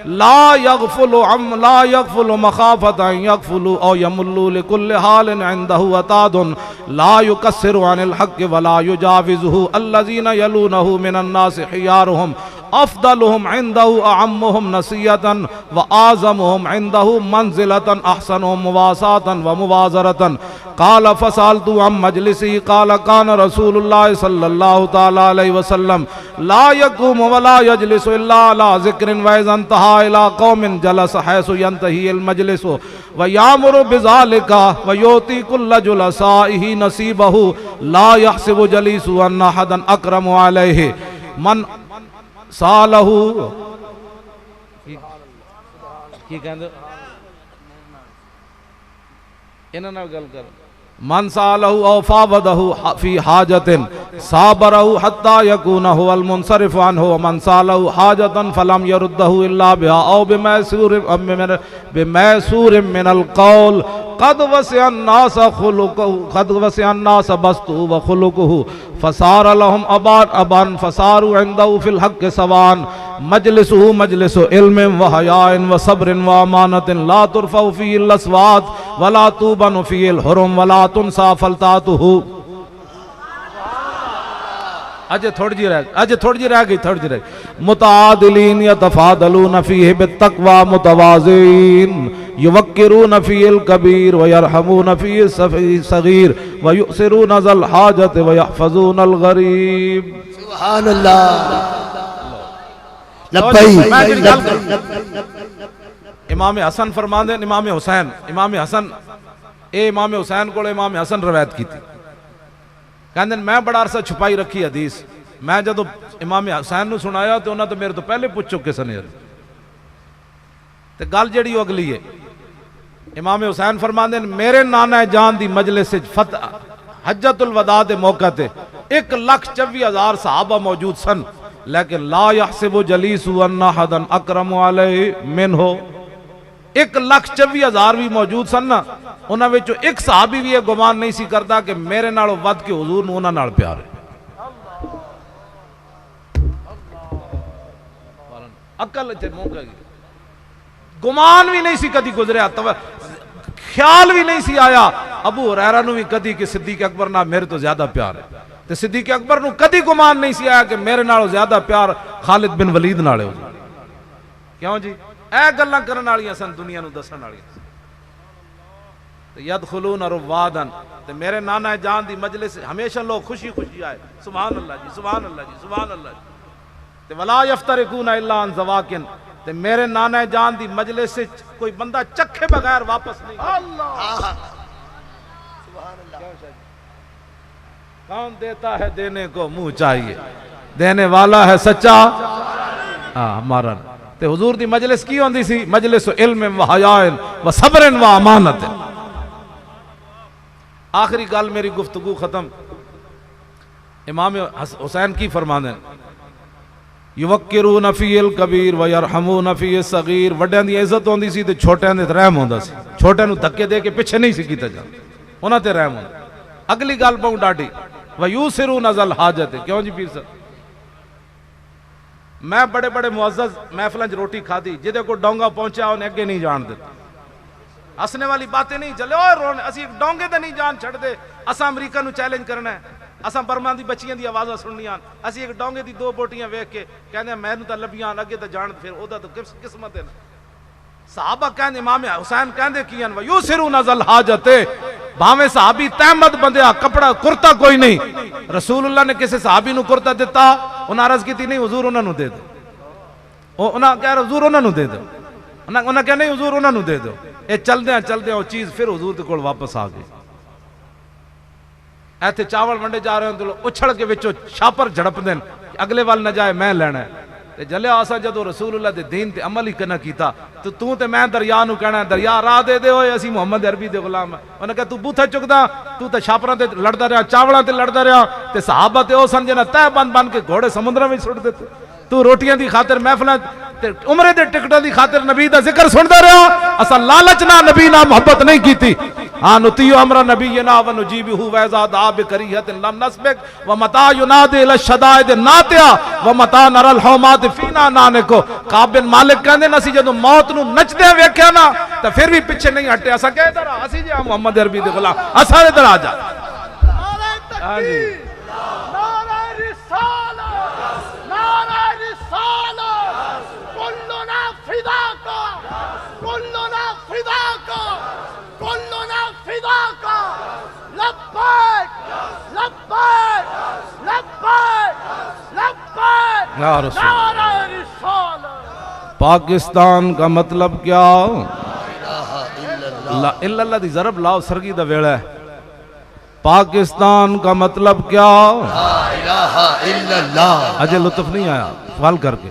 لا يغفل مخافة أن يغفل أو يمل لكل حال عنده وتاد لا يكسر عن الحق ولا يجاوزه الذين يلونه من الناس خيارهم أفضلهم عنده أعمهم نصية وأعظمهم عنده منزلة أحسنهم مواساة ومبازرة. قال فسألت عن مجلسه قال كان رسول الله صلى الله تعالى عليه وسلم لا يقوم ولا يجلس إلا على ذكر وإذا انتهى إلى قوم جلس حيث ينتهي المجلس ويأمر بذلك ويؤتي كل جلسائه نصيبه لا يحسب جليس أن أحدا أكرم عليه من سالہو کی کہندے انہاں نال گل کر من سالہو او فاوضہو فی حاجت صابرہو حتی یکون هو المنصرف عنہ ومن سالہو حاجتا فلم یردہو الا بها او بمیسور من القول قد وسع الناس بسطه وخلقه فصار لهم أبان فصاروا عنده في الحق سواء مجلسه مجلس علم وحياء وصبر وأمانة لا ترفع فيه الأصوات ولا توبن فيه الحرم ولا تنسى فلتاته. اجے تھوڑی جی رہ گئی متعادلین یتفاضلون فیہ بالتقوی متوازین یوقرون فیہ الکبیر ویرحمون فیہ الصغیر ویؤثرون ذا الحاجت ویحفظون الغریب. سبحان اللہ. لبیک. امام حسن فرماندے امام حسن امام حسین کو امام حسن روایت کی تھی کہندے میں بڑا عرصہ چھپائی رکھی حدیث میں جدو امام حسین نو سنایا تو انہاں تو میرے تو پہلے پوچھ چکے سن تے گل جڑی اگلی ہے. امام حسین فرماندے میرے نانا جان دی مجلس حجت الوداع دے موقع تے 1,24,000 صحابہ موجود سن لیکن لا یحسب جلیس ان احد اکرم علیہ منہ 1,24,000 بھی موجود سن نا انہاں وچوں ایک صحابی بھی یہ گمان نہیں سی کرتا کہ میرے نالوں ود کے حضور نو انہاں نال پیار ہے. عقل تے موقع گمان بھی نہیں سی کدی گزریا خیال بھی نہیں سی آیا ابو ہریرہ نو بھی کدی کہ صدیق اکبر نال میرے تو زیادہ پیار ہے تے صدیق اکبر نو کدی گمان نہیں سی آیا کہ میرے نالوں زیادہ پیار خالد بن ولید نال ہے. کیوں جی اے گلاں کرن والیاں سن دنیا نو دسن والیاں یدخلون روادن تے میرے نانا جان دی مجلس ہمیشہ لوگ خوشی خوشی آئے سبحان اللہ جی سبحان اللہ جی سبحان اللہ جی تے ولا یفترقون الا عن زواکن تے میرے نانا جان دی مجلس سے کوئی بندہ چکھے بغیر واپس نہیں اللہ کون دیتا ہے دینے کو منہ چاہیے دینے والا ہے سچا ہمارا تے حضور دی مجلس کی ہوندی سی مجلس علم و حیاء و صبر و امانت آخری گل میری گفتگو ختم امام حسین کی فرمانے یوکرون فی الکبیر و یرحمون فی الصغیر وڈیاں دی عزت ہوندی سی تے چھوٹیاں دے رحم ہوندا سی چھوٹیاں نو دھکے دے کے پیچھے نہیں سی کیتا جاندا انہاں تے رحم ہوندا اگلی گل بہت ڈاڈی ویوسرون ذل حاجت کیوں جی پیر صاحب میں بڑے بڑے معزز محفلیں روٹی کھادی جدے کو ڈونگا پہنچا انہیں اگے نہیں جان دیتا ہسنے والی باتیں نہیں چلے اور رونے اسی ایک ڈونگے تے نہیں جان چھڑ دے اسا امریکہ نو چیلنج کرنا ہے اسا برما دی بچیاں دی آوازاں سننیاں اسی ایک ڈونگے دی دو بوٹیاں ویکھ کے کہندے میں نو تے لبیاں اگے تے جان پھر اودا تو قسمت ہے نا صحابہ کہندے امام حسین کہندے کیان ویوسرون ذل حاجت بھاویں صحابی تہمت بندیا کپڑا کرتا کوئی نہیں رسول اللہ نے کسی صحابی نو کرتا دیتا انہاں عرض کیتی نہیں حضور انہاں نو دے دو انہاں کہہ حضور انہاں نو دے دو انہاں کہہ نہیں حضور انہاں نو دے دو اے چل دے وہ چیز پھر حضور دے کول واپس آ گئی ایتھے چاول ونڈے جا رہے ہیں اچھڑ کے وچوں چھاپر جھڑپ دین اگلے وال نہ جائے میں لینا ہے تے جلیا آسا جدو رسول اللہ دے دین تے عمل ہی کنا کیتا تو تے میں دریا نو کہنا دریا راہ دے دے ہوئے اسی محمد عربی دے غلام ہیں انہاں کہا تو بوتھا چکدا تو تے چھاپراں تے لڑدا رہا چاولاں تے لڑدا رہا تے صحابہ تے او سن جنا تہ بن کے گھوڑے سمندراں وچ سٹ دیتے تو روٹیاں دی خاطر محفلاں تے عمرے دے ٹکٹاں دی خاطر نبی دا ذکر سندا رہا اسا لالچ نہ نبی نہ محبت نہیں کیتی ہاں نطیع امر نبینا ونجیبہ وإذا دعا بکریہۃ لم نسبق ومتى ینادی الی الشدائد ناتیا ومتى نرى الحومات فینا نانکو کعب بن مالک کہندے نا سی جدوں موت نو نچدے ویکھیا نا تے پھر بھی پیچھے نہیں ہٹے اسا کہ ادھر اسی جی محمد عربی دے غلام اسا ادھر آ جا ہاں جی یا رسول پاکستان کا مطلب کیا لا الا اللہ دی ضرب لاؤ سرگی دا ویڑا ہے پاکستان کا مطلب کیا لا الہ الا اللہ اجے لطف نہیں آیا سوال کر کے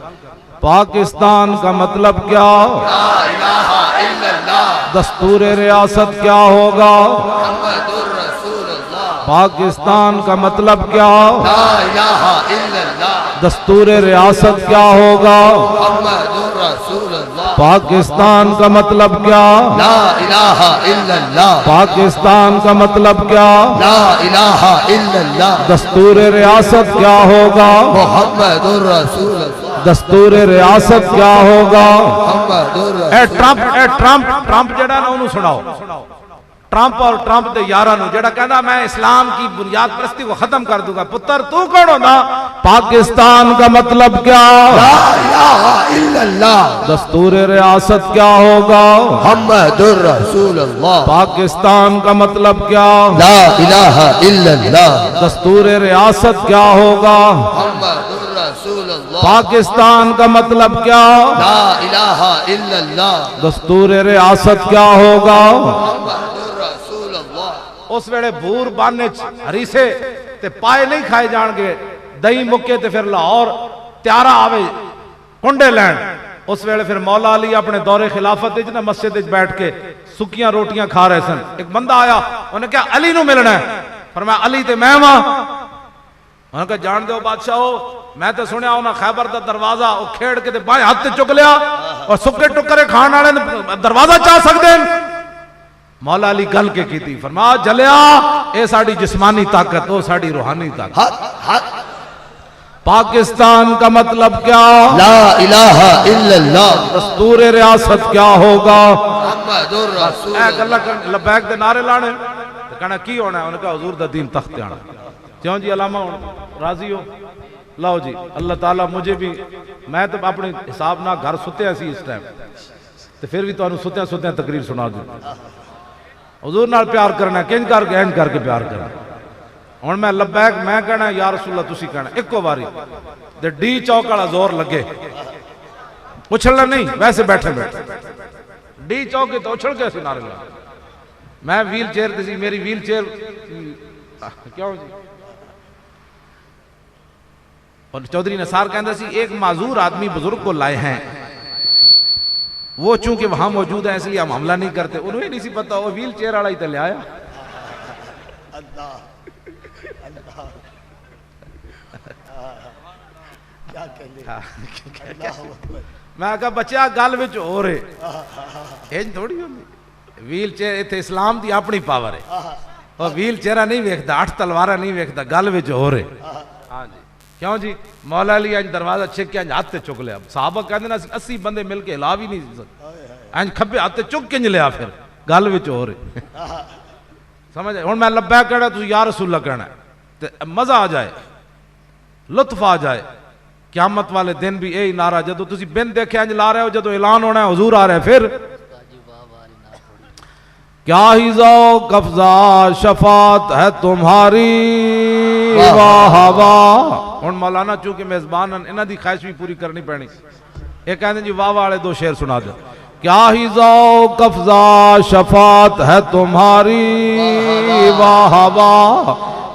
پاکستان کا مطلب کیا لا الہ الا اللہ دستور ریاست کیا ہوگا محمد الرسول اللہ پاکستان کا مطلب کیا لا الہ الا اللہ دستور ریاست کیا ہوگا محمد الرسول اللہ پاکستان کا مطلب کیا لا الہ الا اللہ پاکستان کا مطلب کیا لا الہ الا اللہ دستور ریاست کیا ہوگا محمد الرسول اللہ دستور ریاست کیا ہوگا محمد الرسول اے ٹرمپ جڑا نا انہوں سناؤ ٹرمپ اور ٹرمپ دے یاراں نو جڑا کہندا میں اسلام کی بنیاد پرستی کو ختم کر دوں گا پتر تو کون ہوندا پاکستان کا مطلب کیا لا الہ الا اللہ دستور ریاست کیا ہوگا محمد الرسول اللہ پاکستان کا مطلب کیا لا الہ الا اللہ دستور ریاست کیا ہوگا محمد الرسول اللہ پاکستان کا مطلب کیا لا الہ الا اللہ دستور ریاست کیا ہوگا اس ویڑے بھور بانے ہریسے تے پائے نہیں کھائے جان گے دہی مکے تے پھر لاہور تیارہ آوے کنڈے لین اس ویڑے پھر مولا علی اپنے دور خلافت اجنا مسجد اج بیٹھ کے سکیاں روٹیاں کھا رہے سن ایک بندہ آیا انہیں کہا علی نو ملنا ہے فرمایا علی تے میں وہاں انہیں کہا جان دے ہو بادشاہ ہو میں تے سنیا انہیں خیبر دا دروازہ وہ کھیڑ کے تے بائیں ہاتھ تے چک لیا اور سکے ٹکرے کھان آنے دروازہ چاہ سکتے ہیں مولا علی گل کے کی تھی فرمایا جلیا اے ساڑی جسمانی طاقت او ساڑی روحانی طاقت پاکستان کا مطلب کیا لا الہ الا اللہ دستور ریاست کیا ہوگا محمد الرسول اے گلہ لبیک دے نعرے لانے کہنا کی ہونا ہے انہوں نے کہا حضور دا دین تخت آنا کیوں جی علامہ راضی ہو لاؤ جی اللہ تعالیٰ مجھے بھی میں تو اپنے حساب نہ گھر ستے ہیں سی اس ٹائم تو پھر بھی تو انہوں ستے ہیں تقریر سنا دوں حضور نال پیار کرنا کنج کر کے انج کر کے پیار کرنا ہن میں لبیک میں کہنا یا رسول اللہ تسی کہنا ایکو باری تے ڈی چوک والا زور لگے اچھلنا نہیں ویسے بیٹھے بیٹھے ڈی چوک تو اچھل کے اسی نعرے لگا میں ویل چیئر تھی میری ویل چیئر کیا ہو جی اور چودھری نثار کہندہ سی ایک معذور آدمی بزرگ کو لائے ہیں وہ چونکہ وہاں موجود ہیں اس لیے ہم حملہ نہیں کرتے انہیں نہیں سی پتا وہ ویل چیئر والا ہی تلے آیا میں کہا بچہ گل وچ ہو رہے این تھوڑی ہوندی ویل چیئر ایتھے اسلام دی اپنی پاور ہے اور ویل چیئرہ نہیں ویکھدا 8 تلوارہ نہیں ویکھدا گل وچ ہو رہے ہاں جی کیوں جی مولا علی انج دروازہ چھک کے انج ہاتھ تے چک لیا صحابہ کہندے نا 80 بندے مل کے ہلا بھی نہیں سکتے انج کھبے ہاتھ تے چک کنج لیا پھر گل وچ ہو رہے سمجھ آئے ہن میں لبیک کہنا تو یا رسول اللہ کہنا تے مزہ آ جائے لطف آ جائے قیامت والے دن بھی اے نعرہ جدو تسی بن دیکھے انج لا رہے ہو جدو اعلان ہونا ہے حضور آ رہے ہیں پھر کیا ہی ذوق افزا شفاعت ہے تمہاری واہ واہ ہن مولانا چونکہ میزبان انہاں دی خواہش بھی پوری کرنی پڑنی ایک کہندے جی واہ والے 2 شعر سنا دو کیا ہی ذوق افزا شفاعت ہے تمہاری واہ واہ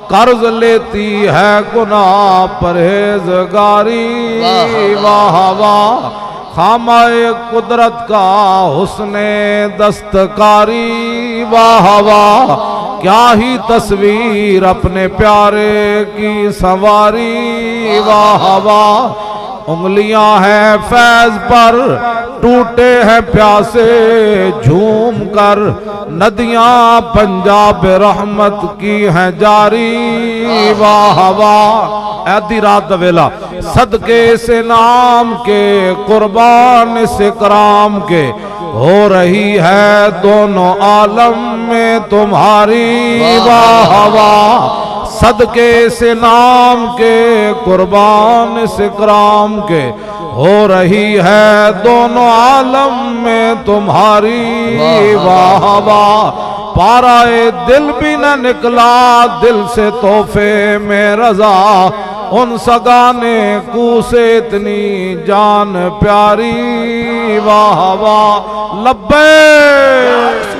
قرض لیتی ہے گناہ پرہیزگاری واہ واہ خامہ قدرت کا حسن دستکاری واہ واہ کیا ہی تصویر اپنے پیارے کی سنواری واہ واہ انگلیاں ہیں فیض پر ٹوٹے ہیں پیاسے جھوم کر ندیاں پنجاب رحمت کی ہیں جاری واہ واہ ایدی رات دویلا صدقے سے نام کے قربان اس اکرام کے ہو رہی ہے دونوں عالم میں تمہاری واہ واہ صدقے سے نام کے قربان اس اکرام کے ہو رہی ہے دونوں عالم میں تمہاری واہ واہ پارائے دل بھی نہ نکلا دل سے تحفے میں رضا ان سگانے کو سے اتنی جان پیاری واہ واہ لبیک